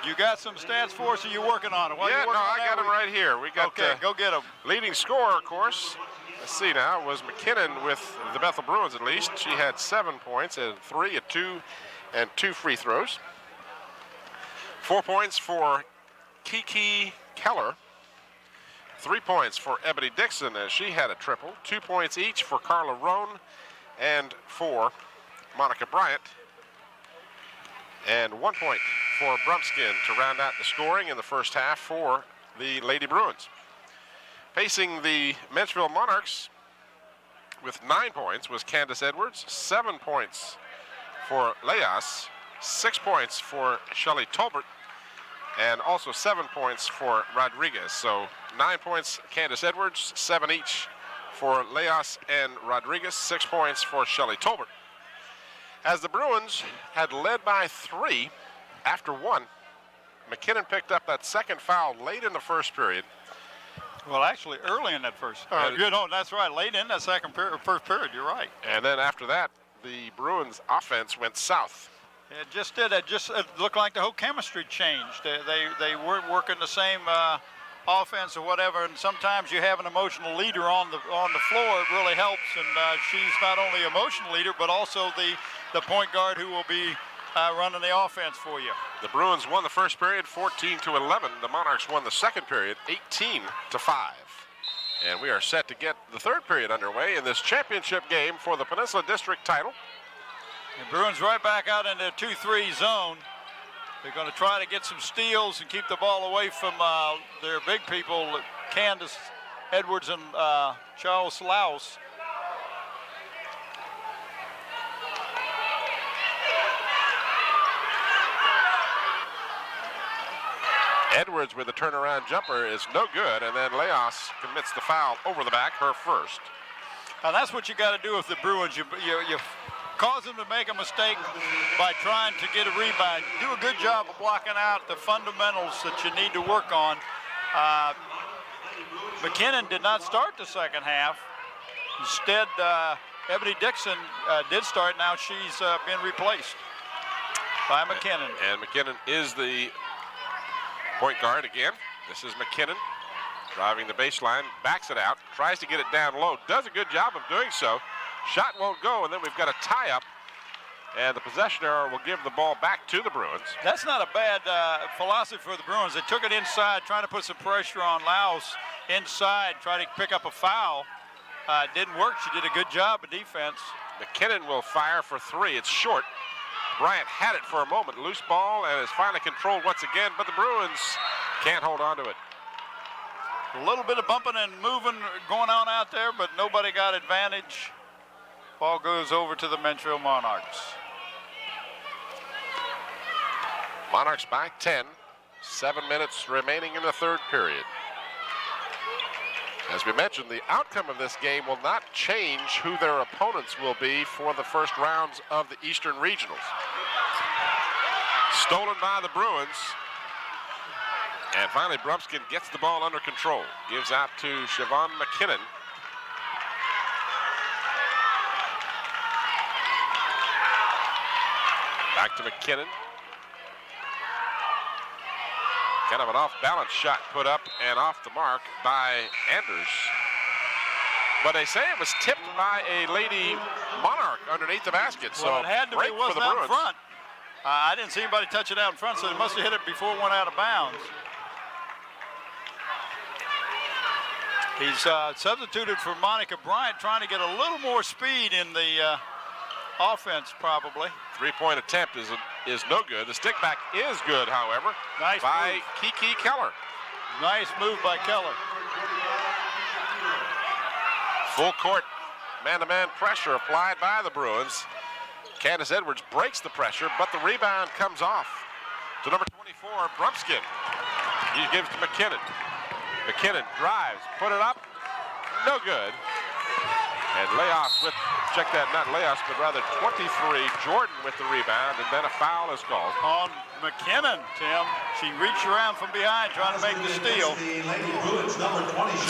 [SPEAKER 2] You got some stats for us, or you working on it?
[SPEAKER 1] Yeah, no, I got them right here. We got
[SPEAKER 2] okay, go get them.
[SPEAKER 1] Leading scorer, of course. Let's see now, was McKinnon with the Bethel Bruins at least. She had 7 points, and 3, 2, and 2 free throws. 4 points for Kiki Keller. 3 points for Ebony Dixon as she had a triple. 2 points each for Carla Roan and for Monica Bryant. And 1 point for Brumskin to round out the scoring in the first half for the Lady Bruins. Facing the Menchville Monarchs with 9 points was Candace Edwards. 7 points for Leas. 6 points for Shelley Tolbert. And also 7 points for Rodriguez. So 9 points Candace Edwards, 7 each for Leas and Rodriguez, 6 points for Shelley Tolbert. As the Bruins had led by 3 after 1, McKinnon picked up that second foul late in the first period.
[SPEAKER 2] Well, actually, early in that first. That's right. Late in that first period. You're right.
[SPEAKER 1] And then after that, the Bruins' offense went south.
[SPEAKER 2] It just did. It looked like the whole chemistry changed. They weren't working the same offense or whatever. And sometimes you have an emotional leader on the floor. It really helps. And she's not only emotional leader, but also the point guard who will be running the offense for you.
[SPEAKER 1] The Bruins won the first period 14-11. The Monarchs won the second period 18-5. And we are set to get the third period underway in this championship game for the Peninsula District title.
[SPEAKER 2] The Bruins right back out in the 2-3 zone. They're going to try to get some steals and keep the ball away from their big people, Candace Edwards and Charles Laus.
[SPEAKER 1] Edwards with a turnaround jumper is no good, and then Leas commits the foul over the back, her first.
[SPEAKER 2] Now that's what you got to do with the Bruins. You cause them to make a mistake by trying to get a rebound. Do a good job of blocking out the fundamentals that you need to work on. McKinnon did not start the second half. Instead, Ebony Dixon did start. Now she's been replaced by McKinnon.
[SPEAKER 1] And McKinnon is the point guard again. This is McKinnon driving the baseline, backs it out, tries to get it down low, does a good job of doing so. Shot won't go, and then we've got a tie-up, and the possession error will give the ball back to the Bruins.
[SPEAKER 2] That's not a bad philosophy for the Bruins. They took it inside, trying to put some pressure on Laus inside, trying to pick up a foul. It didn't work. She did a good job of defense.
[SPEAKER 1] McKinnon will fire for 3. It's short. Bryant had it for a moment. Loose ball, and is finally controlled once again, but the Bruins can't hold on to it.
[SPEAKER 2] A little bit of bumping and moving going on out there, but nobody got advantage. Ball goes over to the Menchville Monarchs.
[SPEAKER 1] Monarchs by 10. 7 minutes remaining in the third period. As we mentioned, the outcome of this game will not change who their opponents will be for the first rounds of the Eastern Regionals. Stolen by the Bruins. And finally, Brumskin gets the ball under control. Gives out to Siobhan McKinnon. Back to McKinnon. Kind of an off-balance shot put up and off the mark by Anders. But they say it was tipped by a lady Monarch underneath the basket. So
[SPEAKER 2] it had to be,
[SPEAKER 1] break for the
[SPEAKER 2] out
[SPEAKER 1] Bruins.
[SPEAKER 2] front. I didn't see anybody touch it out in front, so they must have hit it before it went out of bounds. He's substituted for Monica Bryant, trying to get a little more speed in the offense, probably.
[SPEAKER 1] Three-point attempt is no good. The stick back is good, however,
[SPEAKER 2] nice
[SPEAKER 1] by
[SPEAKER 2] move.
[SPEAKER 1] Kiki Keller.
[SPEAKER 2] Nice move by Keller.
[SPEAKER 1] Full court man-to-man pressure applied by the Bruins. Candace Edwards breaks the pressure, but the rebound comes off to number 24, Brumskin. He gives to McKinnon. McKinnon drives, put it up, no good. And Leos with, check that, not Leos, but rather 23, Jordan with the rebound, and then a foul is called.
[SPEAKER 2] On McKinnon, Tim. She reached around from behind trying to make the steal.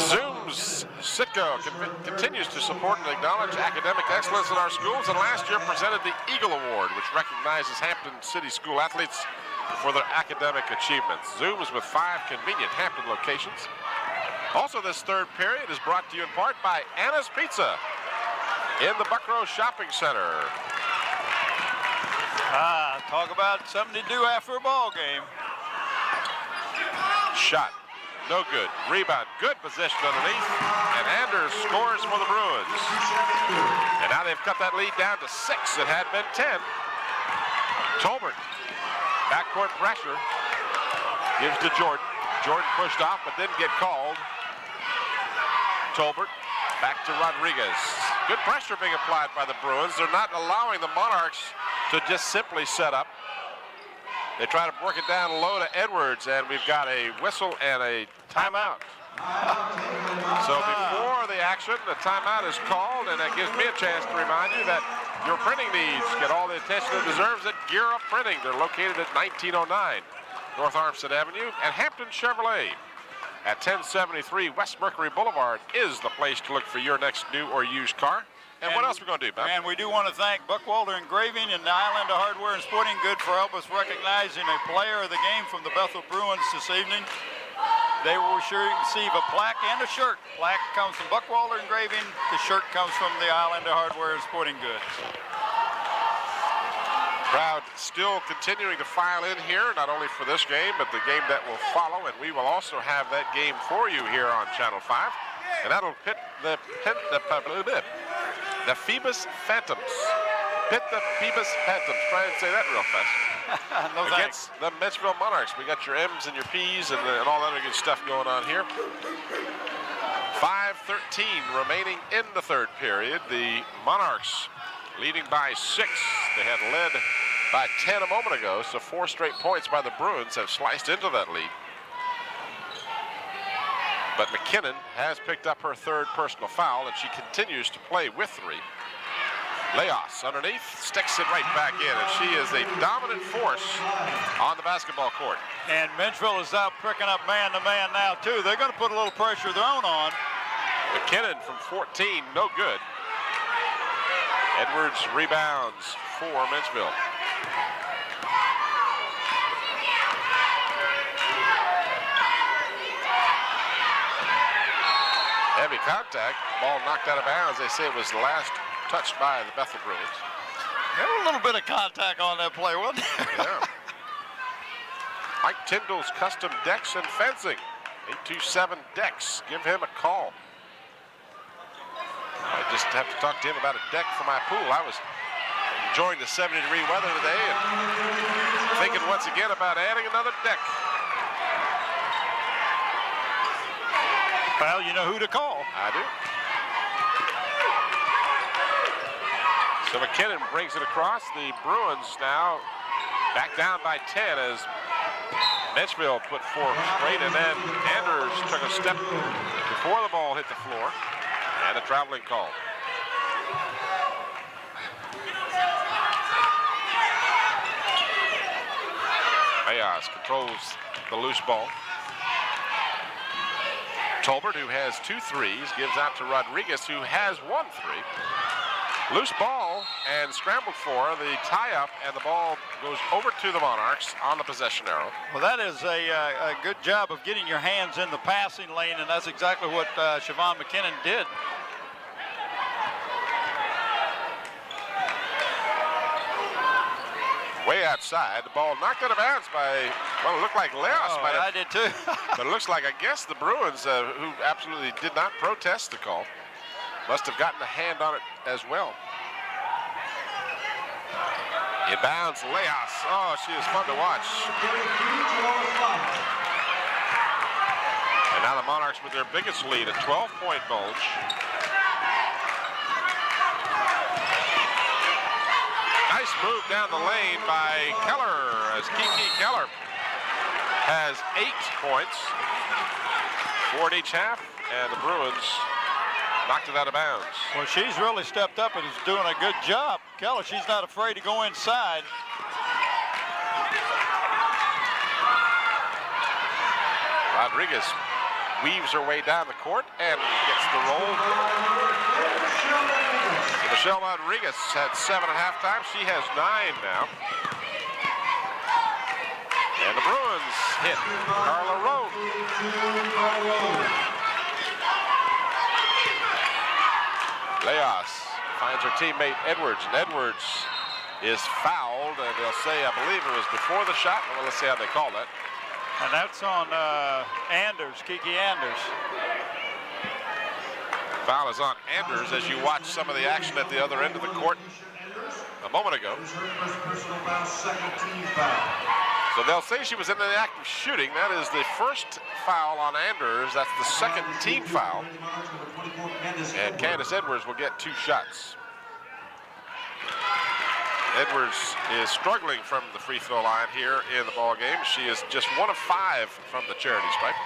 [SPEAKER 1] Zoom's Sitco continues to support and acknowledge academic excellence in our schools, and last year presented the Eagle Award, which recognizes Hampton City School athletes for their academic achievements. Zoom's with 5 convenient Hampton locations. Also, this third period is brought to you in part by Anna's Pizza in the Buckrow Shopping Center.
[SPEAKER 2] Talk about something to do after a ball game.
[SPEAKER 1] Shot, no good. Rebound, good position underneath, and Anders scores for the Bruins. And now they've cut that lead down to 6. It had been 10. Tolbert, backcourt pressure, gives to Jordan. Jordan pushed off, but didn't get called. Tolbert back to Rodriguez. Good pressure being applied by the Bruins. They're not allowing the Monarchs to just simply set up. They try to work it down low to Edwards, and we've got a whistle and a timeout. So before the action, the timeout is called, and that gives me a chance to remind you that your printing needs get all the attention it deserves at Gear Up Printing. They're located at 1909 North Armstead Avenue and Hampton Chevrolet. At 1073 West Mercury Boulevard is the place to look for your next new or used car. And what else are we going to do, Bob?
[SPEAKER 2] And we do want to thank Buckwalter Engraving and the Islander Hardware and Sporting Goods for helping us recognizing a player of the game from the Bethel Bruins this evening. They will sure receive a plaque and a shirt. Plaque comes from Buckwalter Engraving. The shirt comes from the Islander Hardware and Sporting Goods.
[SPEAKER 1] Crowd still continuing to file in here, not only for this game, but the game that will follow. And we will also have that game for you here on Channel 5. And that'll pit the Phoebus Phantoms. Pit the Phoebus Phantoms. Try and say that real fast.
[SPEAKER 2] No
[SPEAKER 1] Against the Menchville Monarchs. We got your M's and your P's and all that other good stuff going on here. 5:13 remaining in the third period. The Monarchs leading by 6. They had led by 10 a moment ago, so 4 straight points by the Bruins have sliced into that lead. But McKinnon has picked up her 3rd personal foul, and she continues to play with 3. Leos underneath, sticks it right back in, and she is a dominant force on the basketball court.
[SPEAKER 2] And Menchville is out picking up man-to-man now, too. They're going to put a little pressure of their own on.
[SPEAKER 1] McKinnon from 14, no good. Edwards rebounds for Menchville. Heavy contact, ball knocked out of bounds. They say it was last touched by the Bethel Bruins.
[SPEAKER 2] There was a little bit of contact on that play, wasn't there?
[SPEAKER 1] Yeah. Mike Tyndall's Custom Decks and Fencing. 827 Decks. Give him a call. I just have to talk to him about a deck for my pool. I was enjoying the 70-degree weather today and thinking once again about adding another deck.
[SPEAKER 2] Well, you know who to call.
[SPEAKER 1] I do. So McKinnon brings it across. The Bruins now back down by 10 as Menchville put 4 straight, and then Anders took a step before the ball hit the floor, and a traveling call. Ayaz controls the loose ball. Tolbert, who has 2 threes, gives out to Rodriguez, who has 1 3. Loose ball and scrambled for the tie-up, and the ball goes over to the Monarchs on the possession arrow.
[SPEAKER 2] Well, that is a good job of getting your hands in the passing lane, and that's exactly what Siobhan McKinnon did.
[SPEAKER 1] Way outside, the ball knocked out of bounds by, well, it looked like Leos might have.
[SPEAKER 2] I did too.
[SPEAKER 1] But it looks like, I guess, the Bruins, who absolutely did not protest the call, must have gotten a hand on it as well. Inbounds, Leos. Oh, she is fun to watch. And now the Monarchs with their biggest lead, a 12-point bulge. Nice move down the lane by Keller, as Kiki Keller has 8 points, 4 in each half, and the Bruins knocked it out of bounds.
[SPEAKER 2] Well, she's really stepped up and is doing a good job. Keller, she's not afraid to go inside.
[SPEAKER 1] Rodriguez weaves her way down the court and gets the roll. Michelle Rodriguez had 7 at halftime. She has 9 now. And the Bruins hit Carla Rowe. Leos finds her teammate Edwards, and Edwards is fouled, and they'll say, I believe it was before the shot. Well, let's see how they call that.
[SPEAKER 2] And that's on Anders, Kiki Anders.
[SPEAKER 1] Foul is on Anders as you watch some of the action at the other end of the court a moment ago. So they'll say she was in the act of shooting. That is the first foul on Anders. That's the second team foul. And Candace Edwards will get 2 shots. Edwards is struggling from the free throw line here in the ball game. She is just 1 of 5 from the charity stripe.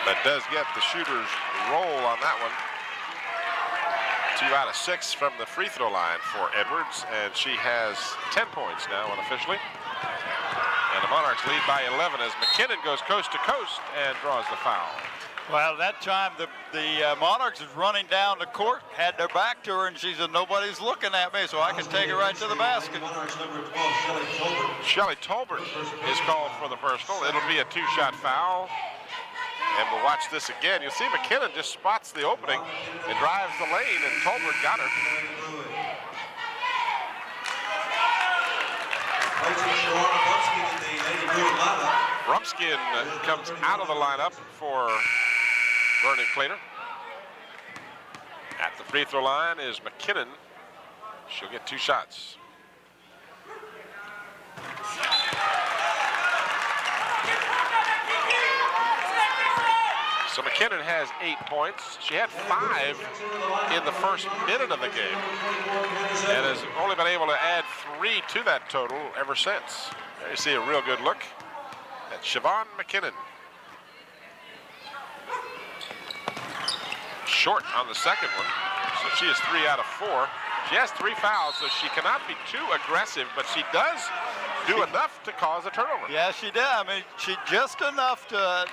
[SPEAKER 1] That does get the shooter's roll on that one. 2 out of 6 from the free throw line for Edwards, and she has 10 points now unofficially. And the Monarchs lead by 11 as McKinnon goes coast to coast and draws the foul.
[SPEAKER 2] Well, that time the Monarchs is running down the court, had their back to her, and she said, nobody's looking at me, so I can take it right to the basket.
[SPEAKER 1] Shelly Tolbert is called for the personal. It'll be a 2-shot foul. And we'll watch this again. You'll see McKinnon just spots the opening and drives the lane, and Tolbert got her. Rumskin comes out of the lineup for Vernon Cleaner. At the free throw line is McKinnon. She'll get 2 shots. So McKinnon has 8 points. She had 5 in the first minute of the game and has only been able to add 3 to that total ever since. There you see a real good look at Siobhan McKinnon. Short on the second one, so she is 3 out of 4. She has 3 fouls, so she cannot be too aggressive, but she does do enough to cause a turnover.
[SPEAKER 2] Yeah, she did. I mean, she just enough to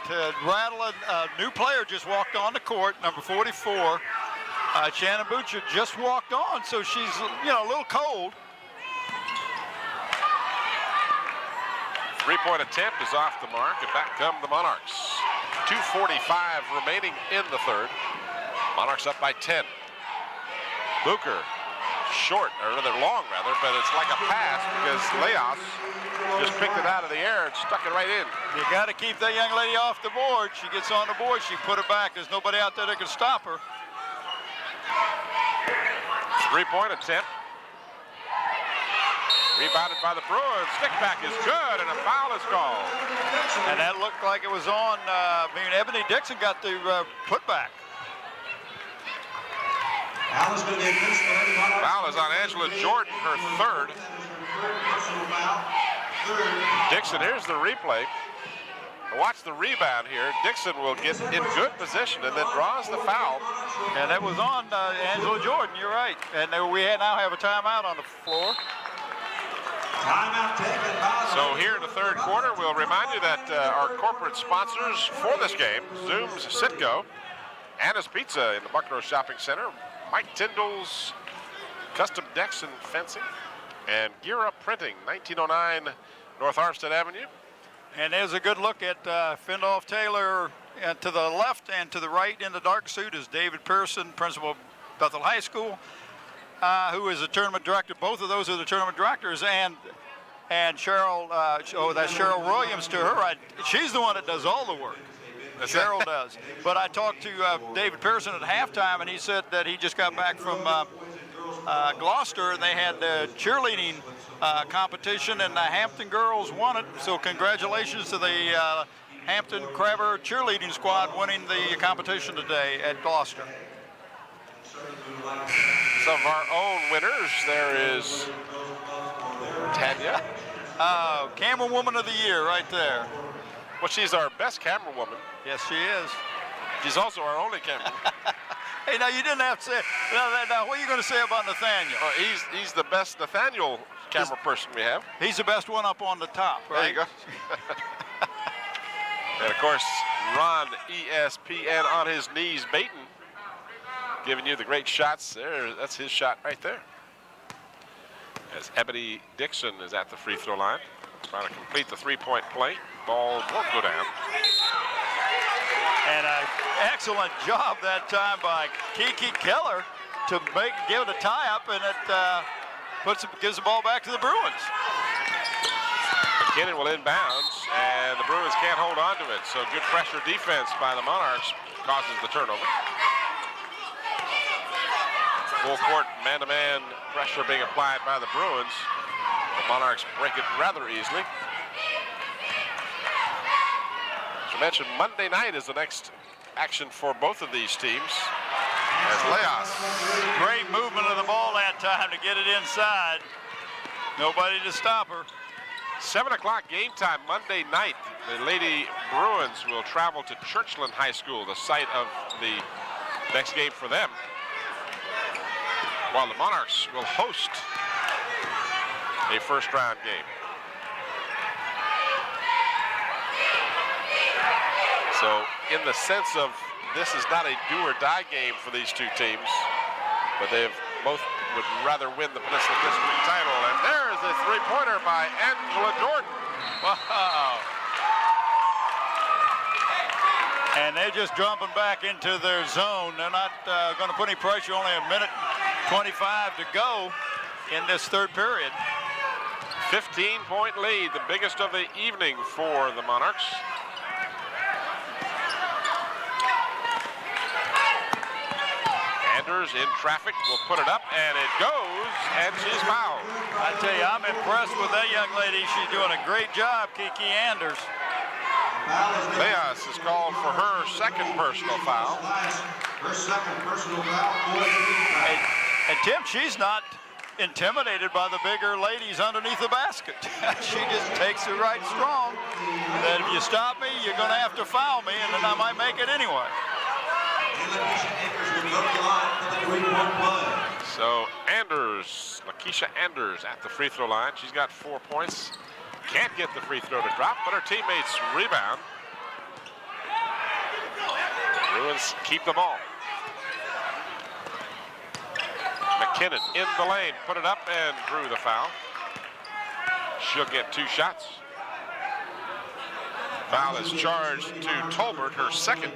[SPEAKER 2] rattle a new player just walked on the court, number 44. Shannon Butcher just walked on, so she's, you know, a little cold.
[SPEAKER 1] 3-point attempt is off the mark, and back come the Monarchs. 2:45 remaining in the third. Monarchs up by 10. Booker, short, or rather long rather, but it's like a pass because Leos just picked it out of the air and stuck it right in.
[SPEAKER 2] You got to keep that young lady off the board. She gets on the board, she put it back. There's nobody out there that can stop her.
[SPEAKER 1] 3-point attempt. Rebounded by the Bruins. Stick back is good, and a foul is called.
[SPEAKER 2] And that looked like it was on, Ebony Dixon got the putback.
[SPEAKER 1] Foul is on Angela Jordan, her third. Dixon, here's the replay. Watch the rebound here. Dixon will get in good position and then draws the foul.
[SPEAKER 2] And that was on Angela Jordan, you're right. And we now have a timeout on the floor.
[SPEAKER 6] Timeout taken by the
[SPEAKER 1] So here in the third quarter, we'll remind you that our corporate sponsors for this game, Zoom's Citgo, Anna's Pizza in the Buckner Shopping Center, Mike Tyndall's Custom Decks and Fencing, and Gear Up Printing, 1909 North Armstead Avenue.
[SPEAKER 2] And there's a good look at Findolf Taylor to the left, and to the right in the dark suit is David Pearson, principal of Bethel High School, who is the tournament director. Both of those are the tournament directors, and Cheryl, that's Cheryl Williams to her right. She's the one that does all the work. Cheryl does. But I talked to David Pearson at halftime, and he said that he just got back from Gloucester, and they had cheerleading competition, and the Hampton girls won it. So congratulations to the Hampton Crabber cheerleading squad winning the competition today at Gloucester.
[SPEAKER 1] Some of our own winners, there is Tanya.
[SPEAKER 2] Camera Woman of the Year right there.
[SPEAKER 1] Well, she's our best camera woman.
[SPEAKER 2] Yes, she is.
[SPEAKER 1] She's also our only camera.
[SPEAKER 2] Hey, now you didn't have to say. Now what are you going to say about Nathaniel?
[SPEAKER 1] He's the best Nathaniel camera person we have.
[SPEAKER 2] He's the best one up on the top, right?
[SPEAKER 1] There you go. And of course, Ron ESPN on his knees baiting, giving you the great shots there. That's his shot right there. As Ebony Dixon is at the free throw line, trying to complete the three-point play. Ball won't go down.
[SPEAKER 2] And an excellent job that time by Kiki Keller to give it a tie-up, and it gives the ball back to the Bruins.
[SPEAKER 1] McKinnon will inbounds, and the Bruins can't hold on to it. So good pressure defense by the Monarchs causes the turnover. Full court man-to-man pressure being applied by the Bruins. The Monarchs break it rather easily. As I mentioned, Monday night is the next action for both of these teams. As Leos.
[SPEAKER 2] Great movement of the ball that time to get it inside. Nobody to stop her.
[SPEAKER 1] 7 o'clock game time Monday night. The Lady Bruins will travel to Churchland High School, the site of the next game for them, while the Monarchs will host a first-round game. So in the sense of this is not a do-or-die game for these two teams, but they've both would rather win the Peninsula District title. And there is a three-pointer by Angela Jordan.
[SPEAKER 2] Wow. And they're just jumping back into their zone. They're not going to put any pressure. Only a minute 25 to go in this third period.
[SPEAKER 1] 15-point lead, the biggest of the evening for the Monarchs. Anders in traffic will put it up, and it goes, and she's fouled.
[SPEAKER 2] I tell you, I'm impressed with that young lady. She's doing a great job, Kiki Anders.
[SPEAKER 1] Leos is called for her second personal foul.
[SPEAKER 6] Her second personal foul.
[SPEAKER 2] And Tim, she's not intimidated by the bigger ladies underneath the basket. She just takes it right strong. That if you stop me, you're going to have to foul me, and then I might make it anyway.
[SPEAKER 1] So Lakeisha Anders at the free throw line. She's got 4 points. Can't get the free throw to drop, but her teammates rebound. Bruins keep the ball. McKinnon in the lane, put it up and drew the foul. She'll get 2 shots. Foul is charged to Tolbert, her second.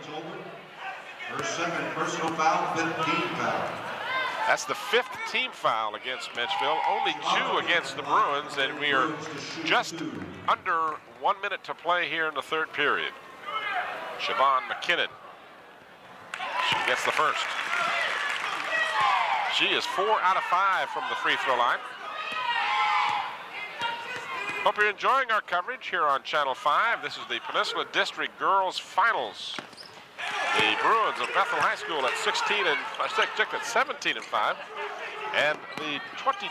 [SPEAKER 6] Her second personal foul, 15 foul.
[SPEAKER 1] That's the 5th team foul against Menchville, only 2 against the Bruins, and we are just under 1 minute to play here in the third period. Siobhan McKinnon, she gets the first. She is 4 out of 5 from the free throw line. Hope you're enjoying our coverage here on Channel 5. This is the Peninsula District Girls Finals. The Bruins of Bethel High School at 17 and 5, and the 22-0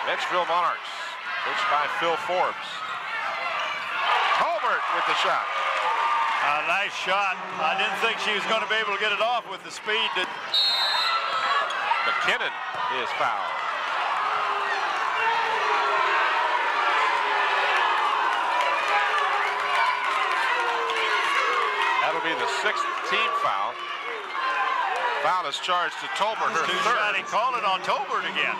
[SPEAKER 1] Menchville Monarchs, coached by Phil Forbes. Tolbert with the shot.
[SPEAKER 2] Nice shot. I didn't think she was going to be able to get it off with the speed that...
[SPEAKER 1] McKinnon is fouled. That'll be the 6th team foul. Foul is charged to Tolbert, her third.
[SPEAKER 2] He called it on Tolbert again.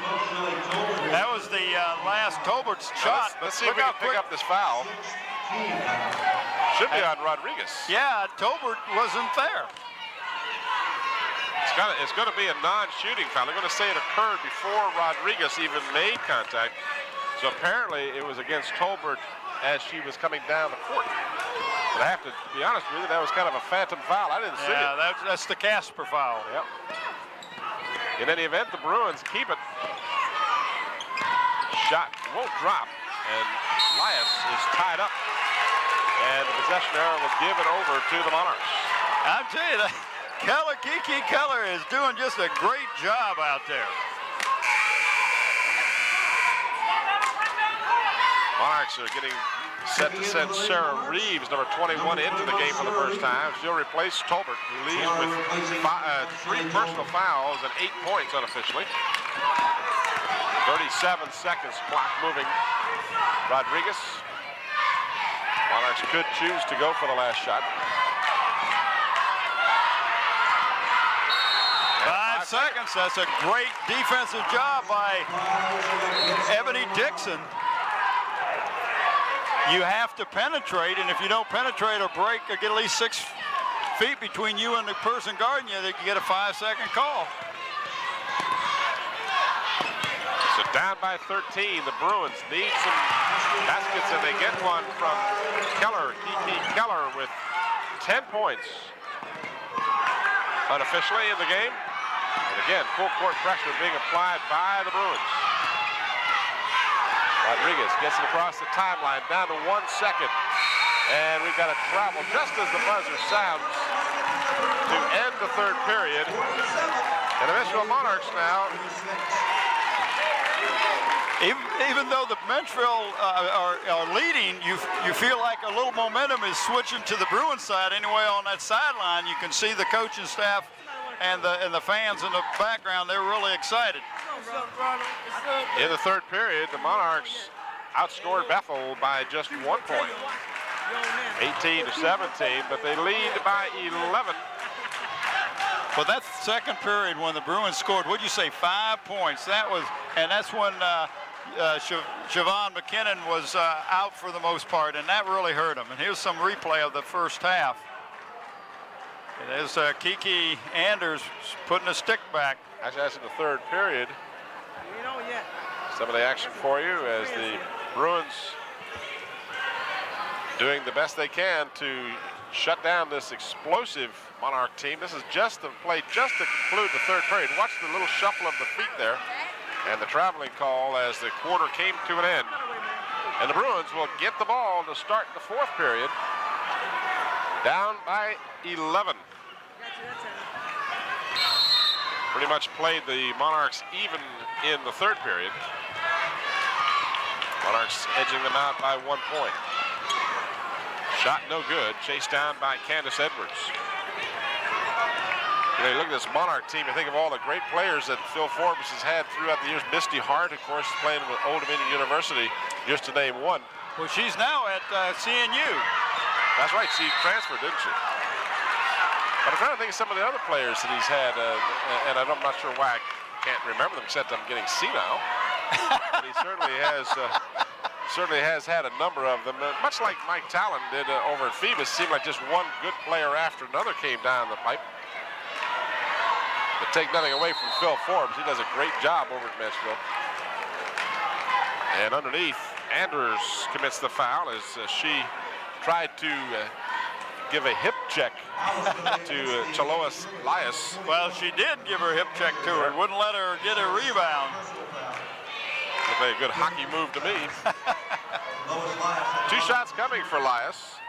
[SPEAKER 2] That was the last Tolbert's shot.
[SPEAKER 1] Let's see if we can pick up this foul. Should be on Rodriguez.
[SPEAKER 2] Yeah, Tolbert wasn't there.
[SPEAKER 1] It's going to be a non-shooting foul. They're going to say it occurred before Rodriguez even made contact. So apparently it was against Tolbert as she was coming down the court. But I have to be honest with you, that was kind of a phantom foul. I didn't see it.
[SPEAKER 2] Yeah, that's the Casper foul.
[SPEAKER 1] Yep. In any event, the Bruins keep it. Shot won't drop, and Lias is tied up. And the possession arrow will give it over to the Monarchs.
[SPEAKER 2] I'll tell you that Kiki Keller is doing just a great job out there.
[SPEAKER 1] Monarchs are getting set to send Sarah Reeves, number 21, into the game for the first time. She'll replace Tolbert, who leaves with 3 personal fouls and 8 points unofficially. 37 seconds, clock moving. Rodriguez. Monarchs could choose to go for the last shot.
[SPEAKER 2] 5 seconds. That's a great defensive job by Ebony Dixon. You have to penetrate, and if you don't penetrate or break or get at least 6 feet between you and the person guarding you, they can get a 5-second call.
[SPEAKER 1] So down by 13, the Bruins need some baskets, and they get one from Keller, Kiki Keller, with 10 points unofficially in the game. And again, full court pressure being applied by the Bruins. Rodriguez gets it across the timeline, down to 1 second. And we've got to travel just as the buzzer sounds to end the third period. And the Menchville Monarchs now.
[SPEAKER 2] Even though the Menchville are leading, you feel like a little momentum is switching to the Bruins side. Anyway, on that sideline, you can see the coaching staff and the fans in the background. They're really excited.
[SPEAKER 1] In the third period, the Monarchs outscored Bethel by just 1 point, 18-17, but they lead by 11.
[SPEAKER 2] Well, that second period when the Bruins scored, what'd you say, 5 points? That's when Siobhan McKinnon was out for the most part, and that really hurt him. And here's some replay of the first half. It is Kiki Anders putting a stick back.
[SPEAKER 1] Actually, that's in the third period. Some of the action for you as the Bruins doing the best they can to shut down this explosive Monarch team. This is just the play just to conclude the third period. Watch the little shuffle of the feet there and the traveling call as the quarter came to an end. And the Bruins will get the ball to start the fourth period, down by 11. Pretty much played the Monarchs even in the third period. Monarchs edging them out by 1 point. Shot no good, chased down by Candace Edwards. You know, you look at this Monarch team, you think of all the great players that Phil Forbes has had throughout the years. Misty Hart, of course, playing with Old Dominion University, just to name one.
[SPEAKER 2] Well, she's now at CNU.
[SPEAKER 1] That's right, she transferred, didn't she? But I'm trying to think of some of the other players that he's had, and I'm not sure why I can't remember them, except I'm getting senile. But he certainly has had a number of them. Much like Mike Talon did over at Phoebus, seemed like just one good player after another came down the pipe. But take nothing away from Phil Forbes. He does a great job over at Menchville. And underneath, Anders commits the foul as she tried to give a hip check to Chaloas Lias.
[SPEAKER 2] Well, she did give her a hip check to her. Wouldn't let her get a rebound.
[SPEAKER 1] Looked like a good hockey move to me. 2 shots coming for Lias,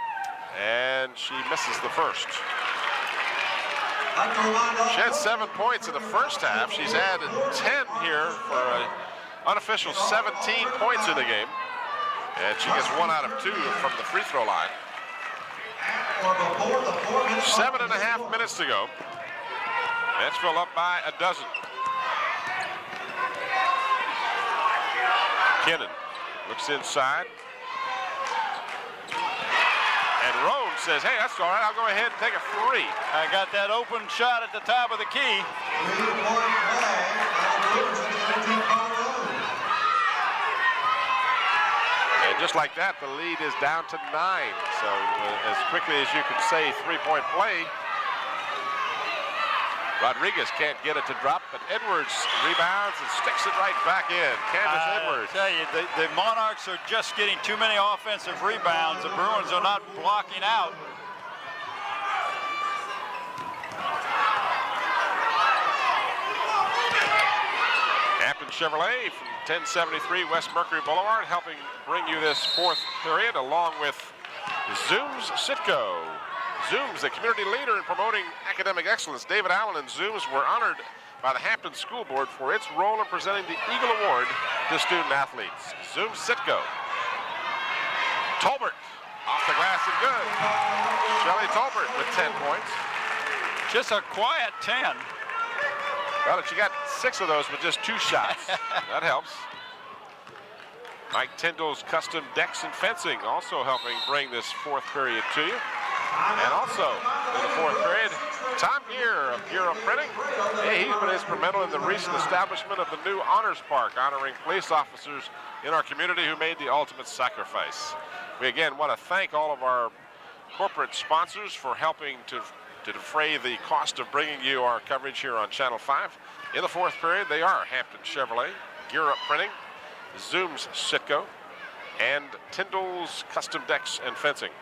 [SPEAKER 1] and she misses the first. She had 7 points in the first half. She's added 10 here for an unofficial 17 points in the game. And she gets 1 out of 2 from the free throw line.
[SPEAKER 6] or before the 4-minute
[SPEAKER 1] 7.5 minutes to go. Menchville up by a dozen. McKinnon looks inside. And Roan says, hey, that's all right. I'll go ahead and take a three.
[SPEAKER 2] I got that open shot at the top of the key.
[SPEAKER 6] 3-point play.
[SPEAKER 1] And just like that, the lead is down to 9. So as quickly as you can say 3-point play, Rodriguez can't get it to drop, but Edwards rebounds and sticks it right back in. Candace Edwards.
[SPEAKER 2] I tell you, the Monarchs are just getting too many offensive rebounds. The Bruins are not blocking out.
[SPEAKER 1] Hampton Chevrolet from 1073 West Mercury Boulevard helping bring you this fourth period along with Zooms Sitco. Zooms, the community leader in promoting academic excellence. David Allen and Zooms were honored by the Hampton School Board for its role in presenting the Eagle Award to student athletes. Zooms Sitco. Tolbert off the glass and good. Shelley Tolbert with 10 points.
[SPEAKER 2] Just a quiet 10.
[SPEAKER 1] Well, she got 6 of those with just 2 shots. That helps. Mike Tyndall's Custom Decks and Fencing also helping bring this fourth period to you. And also in the fourth period, Tom Gear of Gear Up Printing. Hey, he's been instrumental in the recent establishment of the new Honors Park, honoring police officers in our community who made the ultimate sacrifice. We again want to thank all of our corporate sponsors for helping to defray the cost of bringing you our coverage here on Channel 5. In the fourth period, they are Hampton Chevrolet, Gear Up Printing, Zooms Sitco, and Tyndall's Custom Decks and Fencing.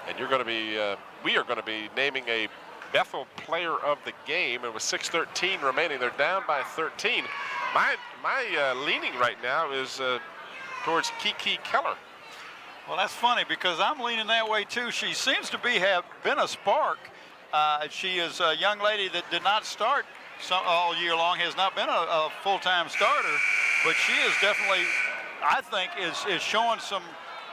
[SPEAKER 1] And you're going to be, we are going to be naming a Bethel Player of the Game, and with 6:13 remaining, they're down by 13. My leaning right now is towards Kiki Keller.
[SPEAKER 2] Well, that's funny because I'm leaning that way too. She seems to have been a spark. She is a young lady that did not start all year long, has not been a full-time starter, but she is definitely, I think, is showing some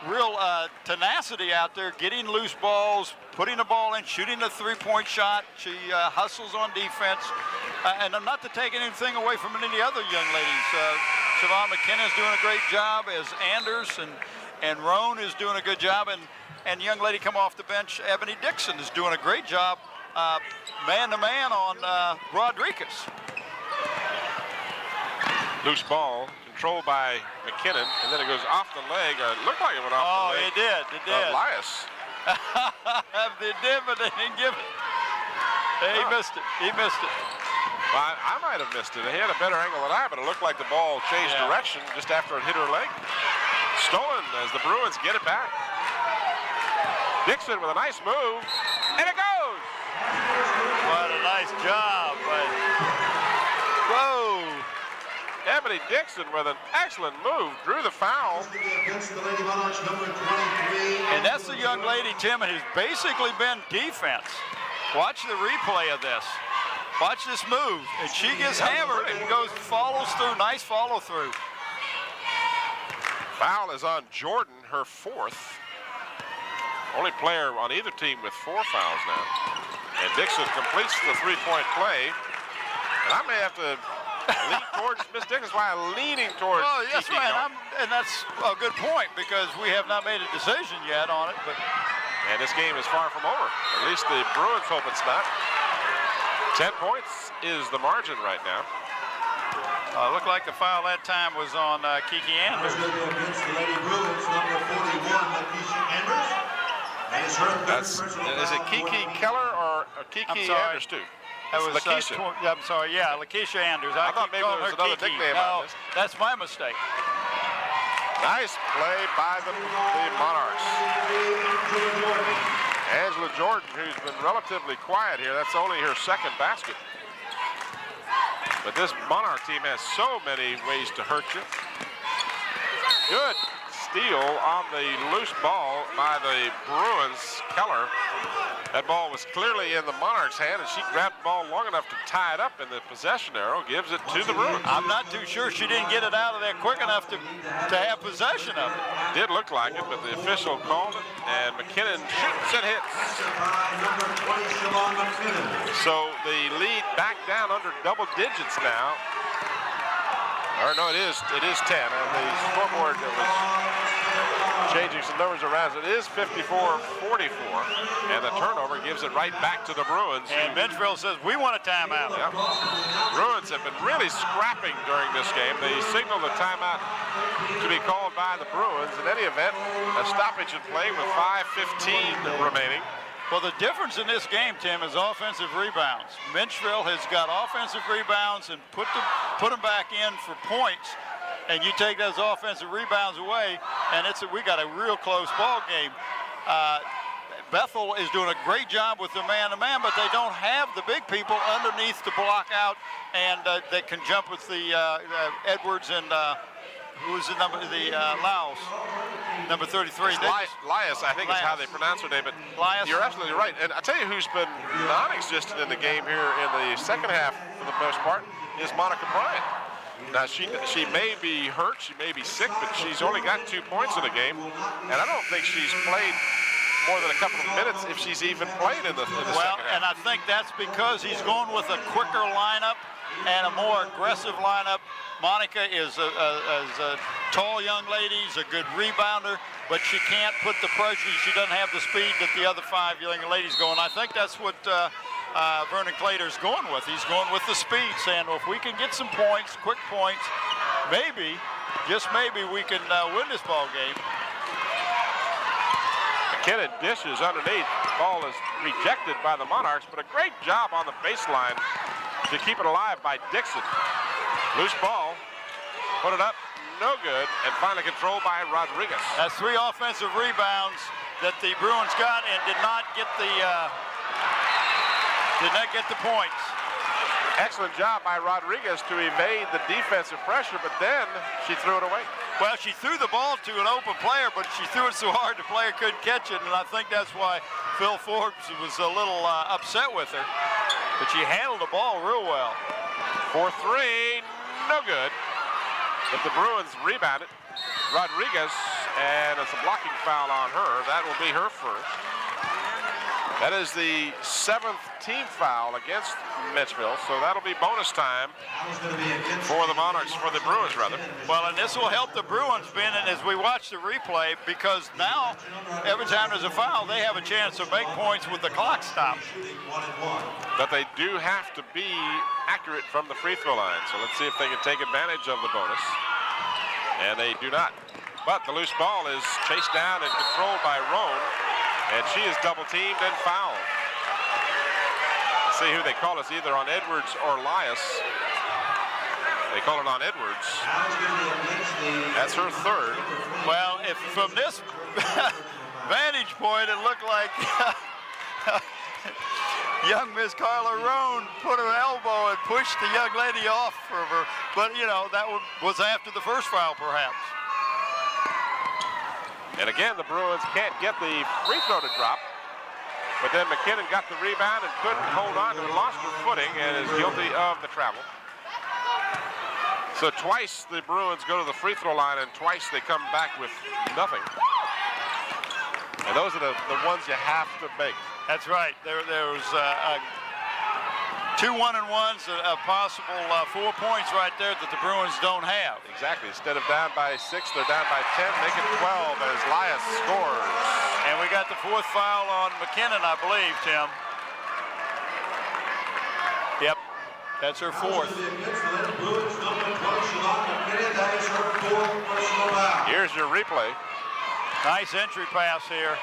[SPEAKER 2] real tenacity out there, getting loose balls, putting the ball in, shooting a three-point shot. She hustles on defense. And I'm not to take anything away from any other young ladies. Siobhan McKenna is doing a great job, as Anders and Roan is doing a good job, and young lady come off the bench, Ebony Dixon, is doing a great job man-to-man on Rodriguez.
[SPEAKER 1] Loose ball, controlled by McKinnon, and then it goes off the leg. It looked like it went off the leg.
[SPEAKER 2] It did.
[SPEAKER 1] Elias.
[SPEAKER 2] They did, but they didn't give it. He missed it.
[SPEAKER 1] Well, I might have missed it. He had a better angle than I, but it looked like the ball changed direction just after it hit her leg. Stolen as the Bruins get it back. Dixon with a nice move, and it goes!
[SPEAKER 2] What a nice job. Whoa!
[SPEAKER 1] Ebony Dixon with an excellent move, drew the foul.
[SPEAKER 6] And
[SPEAKER 2] that's the young lady, Tim, who's basically been defense. Watch the replay of this. Watch this move, and she gets hammered and follows through. Nice follow through.
[SPEAKER 1] Foul is on Jordan, her fourth. Only player on either team with 4 fouls now. And Dixon completes the three-point play. And I may have to lean towards Miss Dixon. That's why I'm leaning towards.
[SPEAKER 2] Oh, that's right. And that's a good point because we have not made a decision yet on it.
[SPEAKER 1] And this game is far from over. At least the Bruins hope it's not. 10 points is the margin right now.
[SPEAKER 2] It looked like the foul that time was on Kiki Anders.
[SPEAKER 6] Against the Lady Bruins, number 41, Lakeisha Anders.
[SPEAKER 1] Is it Kiki Keller or Kiki Anders too?
[SPEAKER 2] That was
[SPEAKER 1] Lakeisha.
[SPEAKER 2] I'm sorry, yeah, Lakeisha Anders.
[SPEAKER 1] I thought maybe there was another nickname on this.
[SPEAKER 2] That's my mistake.
[SPEAKER 1] Nice play by the Monarchs. Angela Jordan, who's been relatively quiet here, that's only her second basket. But this Monarch team has so many ways to hurt you. Good steal on the loose ball by the Bruins, Keller. That ball was clearly in the Monarchs' hand, and she grabbed the ball long enough to tie it up in the possession arrow, gives it to the Bruins.
[SPEAKER 2] I'm not too sure she didn't get it out of there quick enough to have possession of it.
[SPEAKER 1] Did look like it, but the official called it, and McKinnon shoots and hits. So the lead back down under double digits now. Or no, it is 10. On the scoreboard that was changing some numbers around. It is 54-44, and the turnover gives it right back to the Bruins.
[SPEAKER 2] And Menchville says, we want a timeout.
[SPEAKER 1] Yep. Bruins have been really scrapping during this game. They signaled a timeout to be called by the Bruins. In any event, a stoppage in play with 5:15 remaining.
[SPEAKER 2] Well, the difference in this game, Tim, is offensive rebounds. Menchville has got offensive rebounds and put them back in for points, and you take those offensive rebounds away, and we got a real close ball game. Bethel is doing a great job with the man-to-man, but they don't have the big people underneath to block out, and they can jump with the Edwards and who's the number? Laos, number 33.
[SPEAKER 1] Lias, I think is how they pronounce her name, but
[SPEAKER 2] Lias.
[SPEAKER 1] You're absolutely right. And I tell you who's been non-existent in the game here in the second half for the most part is Monica Bryant. Now, she may be hurt, she may be sick, but she's only got 2 points in the game, and I don't think she's played more than a couple of minutes if she's even played in the second half.
[SPEAKER 2] And I think that's because he's going with a quicker lineup and a more aggressive lineup. Monica is a tall young lady, she's a good rebounder, but she can't put the pressure. She doesn't have the speed that the other 5 young ladies go. And I think that's what Vernon Clater's going with. He's going with the speed, saying, well, if we can get some points, quick points, maybe, just maybe, we can win this ball game.
[SPEAKER 1] McKinnon dishes underneath. Ball is rejected by the Monarchs, but a great job on the baseline to keep it alive by Dixon. Loose ball, put it up, no good, and finally controlled by Rodriguez.
[SPEAKER 2] That's 3 offensive rebounds that the Bruins got and did not get the points.
[SPEAKER 1] Excellent job by Rodriguez to evade the defensive pressure, but then she threw it away.
[SPEAKER 2] Well, she threw the ball to an open player, but she threw it so hard the player couldn't catch it, and I think that's why Phil Forbes was a little upset with her. But she handled the ball real well.
[SPEAKER 1] 4-3, no good. But the Bruins rebounded. Rodriguez, and it's a blocking foul on her. That will be her first. That is the 7th team foul against Menchville, so that'll be bonus time for the Monarchs, for the Bruins rather.
[SPEAKER 2] Well, and this will help the Bruins, Ben, and as we watch the replay, because now every time there's a foul, they have a chance to make points with the clock stopped.
[SPEAKER 1] But they do have to be accurate from the free throw line, so let's see if they can take advantage of the bonus. And they do not. But the loose ball is chased down and controlled by Roan. And she is double teamed and fouled. Let's see who they call. It's either on Edwards or Lias. They call it on Edwards. That's her 3rd.
[SPEAKER 2] Well, if from this vantage point, it looked like young Miss Carla Roan put her elbow and pushed the young lady off of her. But, you know, that was after the first foul, perhaps.
[SPEAKER 1] And again, the Bruins can't get the free throw to drop. But then McKinnon got the rebound and couldn't hold on to it, lost her footing, and is guilty of the travel. So twice the Bruins go to the free throw line, and twice they come back with nothing. And those are the ones you have to make.
[SPEAKER 2] That's right. There was 2 1-and-1s, a possible 4 points right there that the Bruins don't have.
[SPEAKER 1] Exactly. Instead of down by 6, they're down by 10, make it 12 as Lias scores.
[SPEAKER 2] And we got the 4th foul on McKinnon, I believe, Tim. Yep, that's her 4th.
[SPEAKER 1] Here's your replay.
[SPEAKER 2] Nice entry pass here.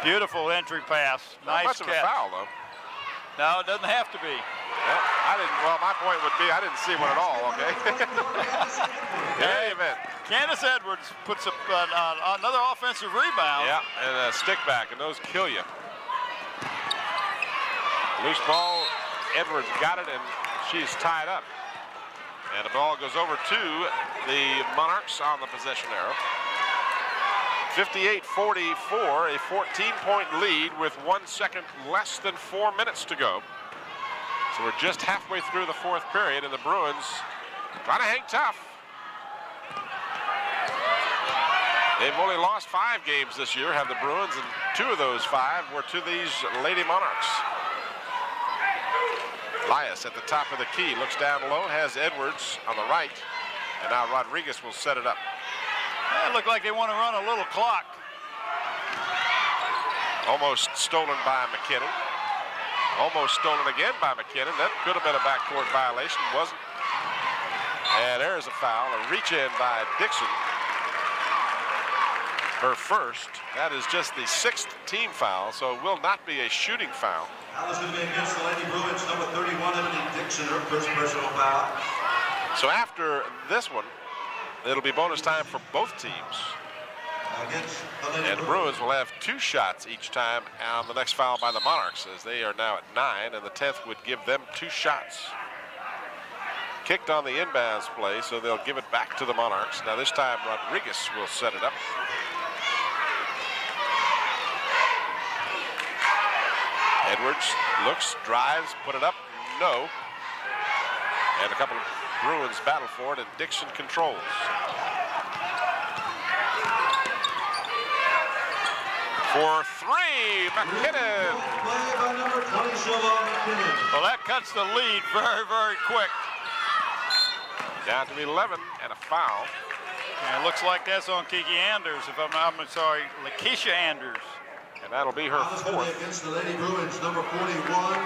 [SPEAKER 2] Beautiful entry pass.
[SPEAKER 1] Not
[SPEAKER 2] Nice
[SPEAKER 1] much
[SPEAKER 2] catch.
[SPEAKER 1] of a foul, though.
[SPEAKER 2] No, it doesn't have to be.
[SPEAKER 1] Well, my point would be I didn't see one at all, okay? In any event.
[SPEAKER 2] Candace Edwards puts up another offensive rebound.
[SPEAKER 1] Yeah, and a stick back, and those kill you. Loose ball, Edwards got it, and she's tied up. And the ball goes over to the Monarchs on the possession arrow. 58-44, a 14-point lead with 1 second less than 4 minutes to go. So we're just halfway through the fourth period, and the Bruins trying to hang tough. They've only lost 5 games this year, have the Bruins, and 2 of those 5 were to these Lady Monarchs. Elias at the top of the key, looks down low, has Edwards on the right, and now Rodriguez will set it up.
[SPEAKER 2] It looked like they want to run a little clock.
[SPEAKER 1] Almost stolen by McKinnon. Almost stolen again by McKinnon. That could have been a backcourt violation, wasn't. And there's a foul, a reach in by Dixon. Her first. That is just the 6th team foul, so it will not be a shooting foul.
[SPEAKER 6] That was going to be against the Lady Bruins, number 31, Emily Dixon, her first personal foul.
[SPEAKER 1] So after this one, it'll be bonus time for both teams. And the Bruins will have 2 shots each time on the next foul by the Monarchs, as they are now at 9, and the 10th would give them 2 shots. Kicked on the inbounds play, so they'll give it back to the Monarchs. Now this time Rodriguez will set it up. Edwards looks, drives, put it up, no. And a couple of Bruins battle for it, and Dixon controls. For 3, McKinnon.
[SPEAKER 2] Well, that cuts the lead very, very quick.
[SPEAKER 1] Down to 11 and a foul.
[SPEAKER 2] And it looks like that's on Kiki Anders, if I'm sorry, Lakeisha Anders.
[SPEAKER 1] And that'll be her 4th.
[SPEAKER 6] Against the Lady Bruins, number 41,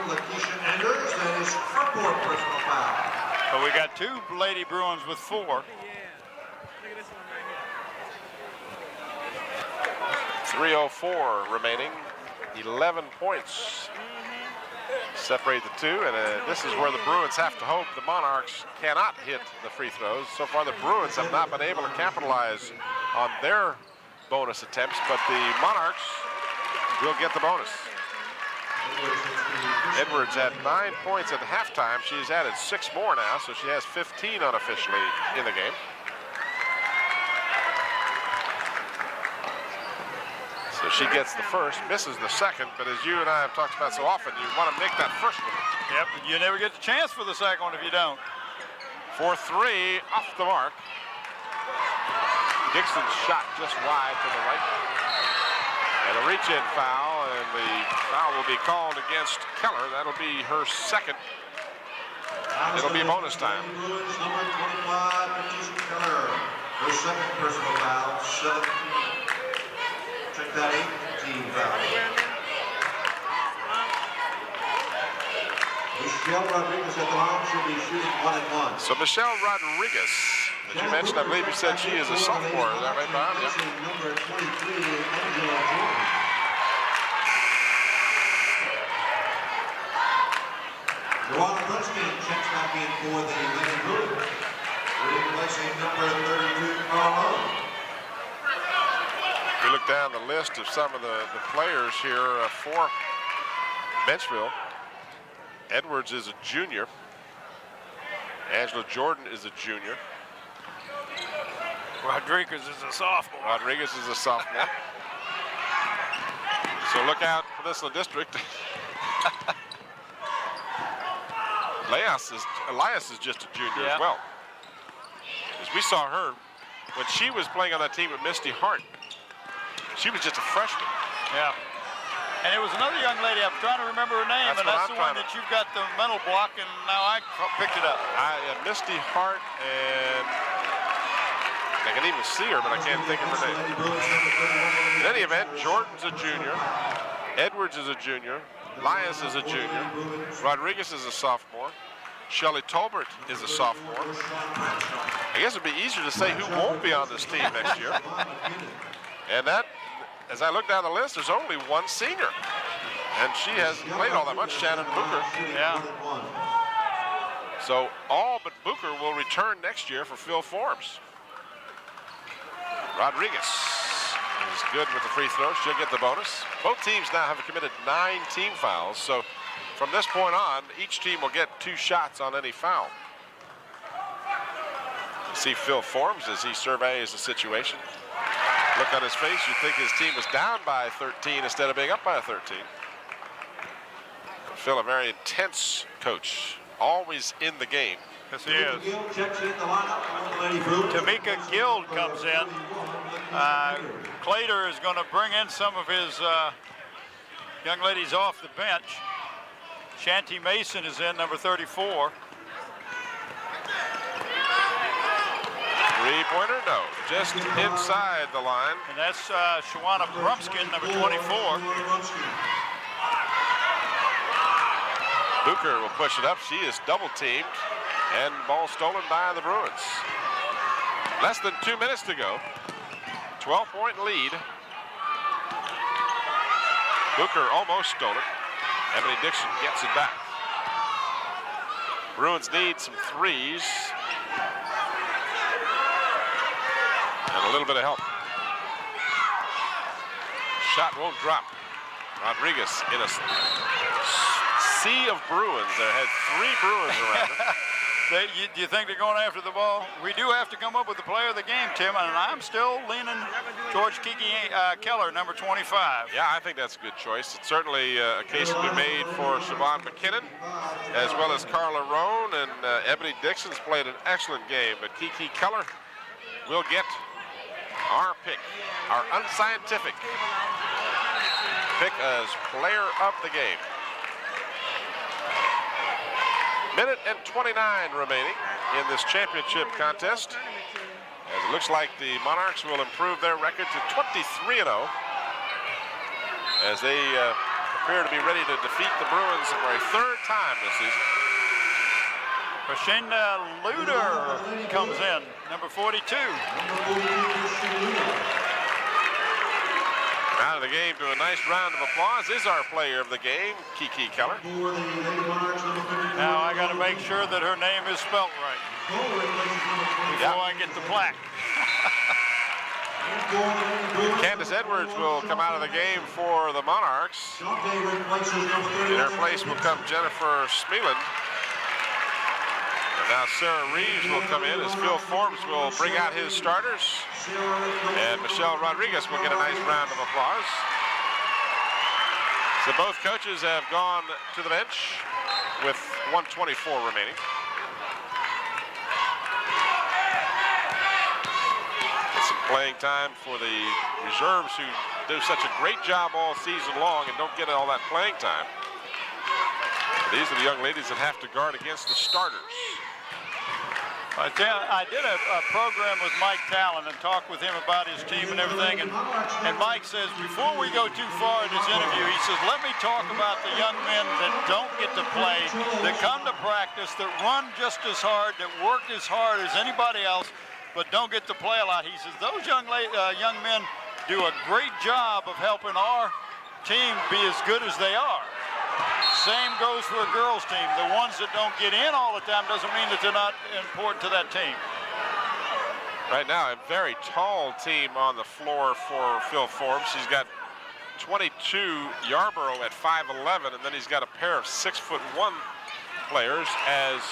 [SPEAKER 6] Lakeisha Anders. That is her 4th personal foul.
[SPEAKER 2] But we got 2 Lady Bruins with 4.
[SPEAKER 1] 3:04 remaining. 11 points separate the 2, and this is where the Bruins have to hope the Monarchs cannot hit the free throws. So far the Bruins have not been able to capitalize on their bonus attempts, but the Monarchs will get the bonus. Edwards had 9 points at halftime. She's added 6 more now, so she has 15 unofficially in the game. So she gets the first, misses the second, but as you and I have talked about so often, you want to make that first one.
[SPEAKER 2] Yep, you never get the chance for the second one if you don't.
[SPEAKER 1] For 3, off the mark. Dixon's shot just wide to the right. And a reach-in foul, and the foul will be called against Keller. That'll be her 2nd. It'll be bonus time.
[SPEAKER 6] Number 25, Patricia Keller, her 2nd personal foul, 17. Check that 18 foul. Michelle Rodriguez at the line. She'll be shooting 1 and 1.
[SPEAKER 1] So Michelle Rodriguez, as you mentioned, I believe you said she is a sophomore. Is that right, Bob? Yeah.
[SPEAKER 6] Number 23, Angela Jordan. Joanna Brunskin checks back in for the Lady Bruins. Replacing number 32, Carlo.
[SPEAKER 1] If you look down the list of some of the players here for Menchville, Edwards is a junior. Angela Jordan is a junior.
[SPEAKER 2] Rodriguez is a sophomore.
[SPEAKER 1] Rodriguez is a sophomore. So look out, Peninsula District. Elias is just a junior as well. As we saw her when she was playing on that team with Misty Hart. She was just a freshman.
[SPEAKER 2] Yeah. And it was another young lady, I'm trying to remember her name, and that's the one that you've got the mental block, and now I picked it up.
[SPEAKER 1] Misty Hart, and I can even see her, but I can't think of her name. In any event, Jordan's a junior. Edwards is a junior. Elias is a junior. Rodriguez is a sophomore. Shelley Tolbert is a sophomore. I guess it'd be easier to say who won't be on this team next year. And that, as I look down the list, there's only 1 senior. And she hasn't played all that much, Shannon Booker.
[SPEAKER 2] Yeah.
[SPEAKER 1] So all but Booker will return next year for Phil Forbes. Rodriguez is good with the free throw. She'll get the bonus. Both teams now have committed 9 team fouls. So from this point on, each team will get 2 shots on any foul. See Phil Forbes as he surveys the situation. Look on his face, you'd think his team was down by 13 instead of being up by 13. Phil, a very intense coach, always in the game.
[SPEAKER 2] Yes, he is. Tamika Guild comes in. Clater is going to bring in some of his young ladies off the bench. Shanty Mason is in, number 34.
[SPEAKER 1] Three-pointer, no, just inside the line.
[SPEAKER 2] And that's Shawana Brumskin, number 24.
[SPEAKER 1] Booker will push it up. She is double-teamed, and ball stolen by the Bruins. Less than 2 minutes to go. 12-point lead. Booker almost stole it. Ebony Dixon gets it back. Bruins need some threes. And a little bit of help. Shot won't drop. Rodriguez in a sea of Bruins. There had 3 Bruins around him.
[SPEAKER 2] Do you think they're going after the ball? We do have to come up with the player of the game, Tim, and I'm still leaning towards Kiki Keller, number 25.
[SPEAKER 1] Yeah, I think that's a good choice. It's certainly a case to be made for Siobhan McKinnon, as well as Carla Roan, and Ebony Dixon's played an excellent game, but Kiki Keller will get our pick, our unscientific pick as player of the game. Minute and 29 remaining in this championship contest, as it looks like the Monarchs will improve their record to 23-0 as they appear to be ready to defeat the Bruins for a 3rd time this season.
[SPEAKER 2] Rashinda Luder comes in, number 42.
[SPEAKER 1] Out of the game to a nice round of applause is our player of the game, Kiki Keller.
[SPEAKER 2] Now I got to make sure that her name is spelt right before I get the plaque.
[SPEAKER 1] Candace Edwards will come out of the game for the Monarchs. In her place will come Jennifer Smeland. And now Sarah Reeves will come in as Phil Forbes will bring out his starters. And Michelle Rodriguez will get a nice round of applause. So both coaches have gone to the bench with 1:24 remaining. Get some playing time for the reserves who do such a great job all season long and don't get all that playing time. These are the young ladies that have to guard against the starters.
[SPEAKER 2] I did a program with Mike Talon and talked with him about his team and everything, and Mike says, before we go too far in this interview, he says, let me talk about the young men that don't get to play, that come to practice, that run just as hard, that work as hard as anybody else, but don't get to play a lot. He says, those young men do a great job of helping our team be as good as they are. Same goes for a girls team. The ones that don't get in all the time doesn't mean that they're not important to that team.
[SPEAKER 1] Right now, a very tall team on the floor for Phil Forbes. He's got 22 Yarborough at 5'11", and then he's got a pair of 6'1" players as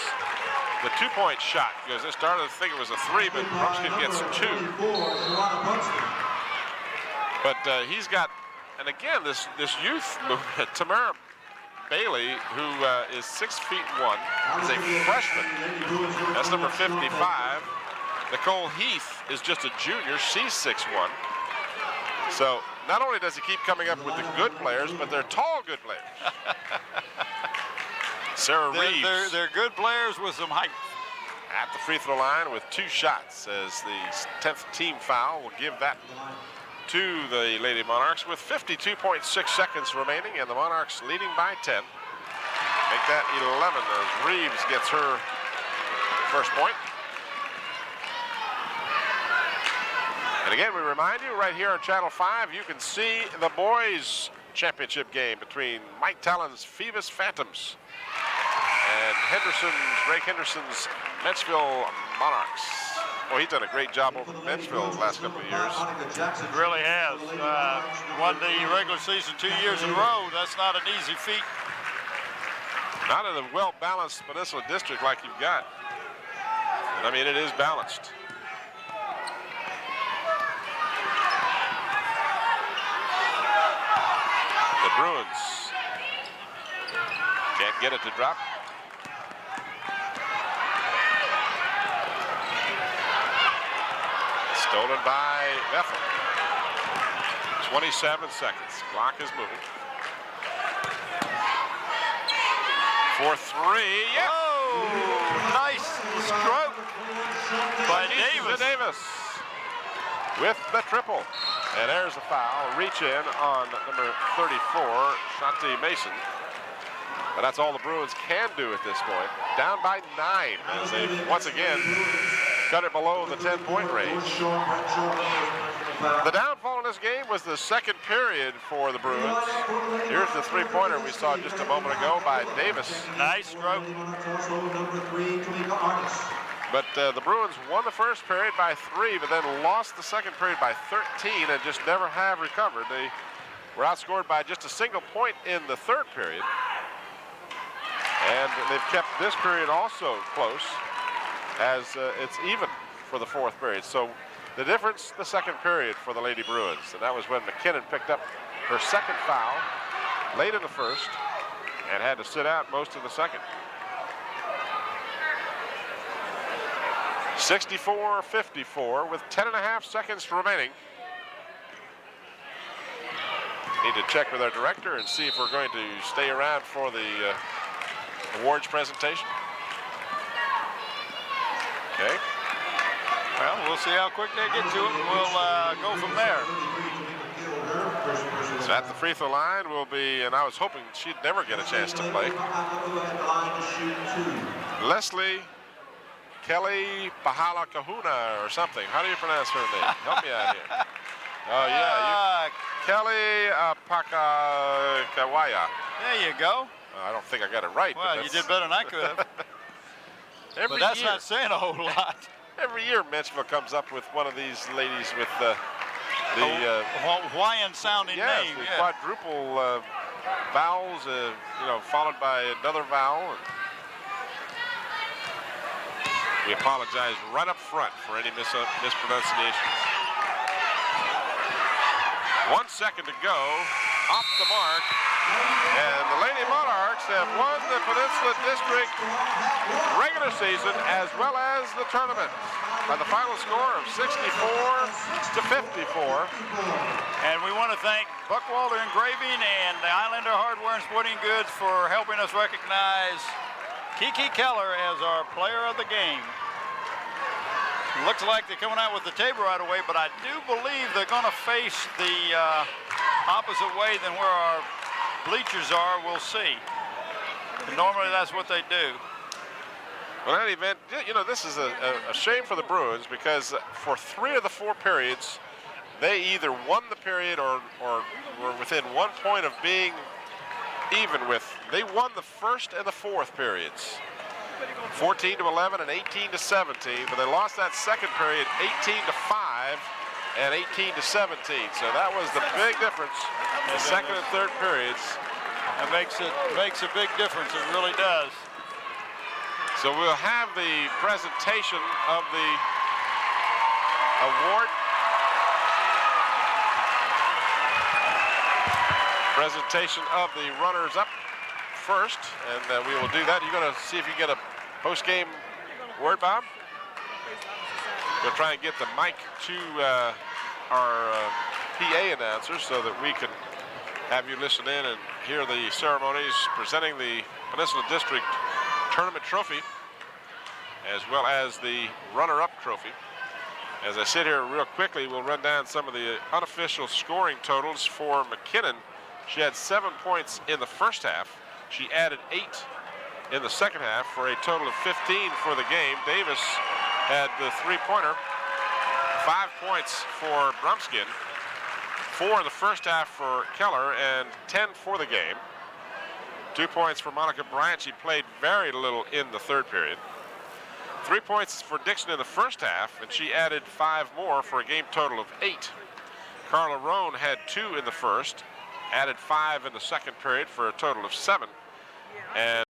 [SPEAKER 1] the 2-point shot goes. They started to think it was a 3, but Brumskin gets 2. But he's got, and again, this youth movement, Tamara Bailey, who is 6'1", is a freshman. That's number 55. Nicole Heath is just a junior. She's 6'1". So not only does he keep coming up with the good players, but they're tall good players. Sarah Reeves.
[SPEAKER 2] They're good players with some height.
[SPEAKER 1] At the free throw line with 2 shots as the 10th team foul will give that to the Lady Monarchs with 52.6 seconds remaining, and the Monarchs leading by 10. Make that 11 as Reeves gets her first point. And again, we remind you right here on Channel 5, you can see the boys championship game between Mike Talon's Phoebus Phantoms and Ray Henderson's Menchville Monarchs. Well, he's done a great job over in Menchville the last couple of years.
[SPEAKER 2] It really has. Won the regular season 2 years in a row. That's not an easy feat.
[SPEAKER 1] Not in a well-balanced Peninsula district like you've got. And I mean, it is balanced. The Bruins can't get it to drop. Stolen by Bethel. 27 seconds. Clock is moving. For three. Yep.
[SPEAKER 2] Oh, nice stroke by Davis.
[SPEAKER 1] With the triple. And there's a foul. Reach in on number 34, Shanti Mason. But that's all the Bruins can do at this point. Down by 9 as they once again cut it below the 10-point range. The downfall in this game was the second period for the Bruins. Here's the three-pointer we saw just a moment ago by Davis.
[SPEAKER 2] Nice stroke.
[SPEAKER 1] But the Bruins won the first period by 3, but then lost the second period by 13 and just never have recovered. They were outscored by just a single point in the third period. And they've kept this period also close as it's even for the fourth period. So the difference, the second period for the Lady Bruins. And that was when McKinnon picked up her second foul late in the first and had to sit out most of the second. 64-54 with 10.5 seconds remaining. Need to check with our director and see if we're going to stay around for the awards presentation. Okay.
[SPEAKER 2] Well, we'll see how quick they get to it. We'll go from there.
[SPEAKER 1] So at the free throw line will be, and I was hoping she'd never get a chance to play, Leslie Kelly Pahala Kahuna or something. How do you pronounce her name? Help me out here. Oh, yeah. Kelly Pakawaya.
[SPEAKER 2] There you go.
[SPEAKER 1] I don't think I got it right.
[SPEAKER 2] Well, you did better than I could have. But that's not saying a whole lot.
[SPEAKER 1] Every year, Menchville comes up with one of these ladies with the
[SPEAKER 2] Hawaiian-sounding name.
[SPEAKER 1] The quadruple vowels, followed by another vowel. We apologize right up front for any mispronunciations. 1 second to go, off the mark, and the Lady Monarchs have won the Peninsula District regular season as well as the tournament by the final score of 64-54.
[SPEAKER 2] And we want to thank Buckwalter Engraving and the Islander Hardware and Sporting Goods for helping us recognize Kiki Keller as our player of the game. Looks like they're coming out with the table right away, but I do believe they're going to face the opposite way than where our bleachers are. We'll see. And normally that's what they do.
[SPEAKER 1] Well, in any event, this is a shame for the Bruins because for 3 of the 4 periods, they either won the period or were within 1 point of being even with. They won the first and the fourth periods. 14-11 and 18-17, but they lost that second period 18-5 and 18-17. So that was the big difference in the second and third periods.
[SPEAKER 2] It makes a big difference. It really does.
[SPEAKER 1] So we'll have the presentation of the award. Presentation of the runners-up first, and we will do that. You're going to see if you get a post-game word, Bob? We'll try and get the mic to our PA announcer so that we can have you listen in and hear the ceremonies presenting the Peninsula District Tournament Trophy, as well as the runner-up trophy. As I sit here real quickly, we'll run down some of the unofficial scoring totals for McKinnon. She had 7 points in the first half. She added 8 in the second half for a total of 15 for the game. Davis had the three-pointer, 5 points for Brumskin, 4 in the first half for Keller, and 10 for the game. 2 points for Monica Bryant. She played very little in the third period. 3 points for Dixon in the first half, and she added 5 more for a game total of 8. Carla Roan had 2 in the first, added 5 in the second period for a total of 7. And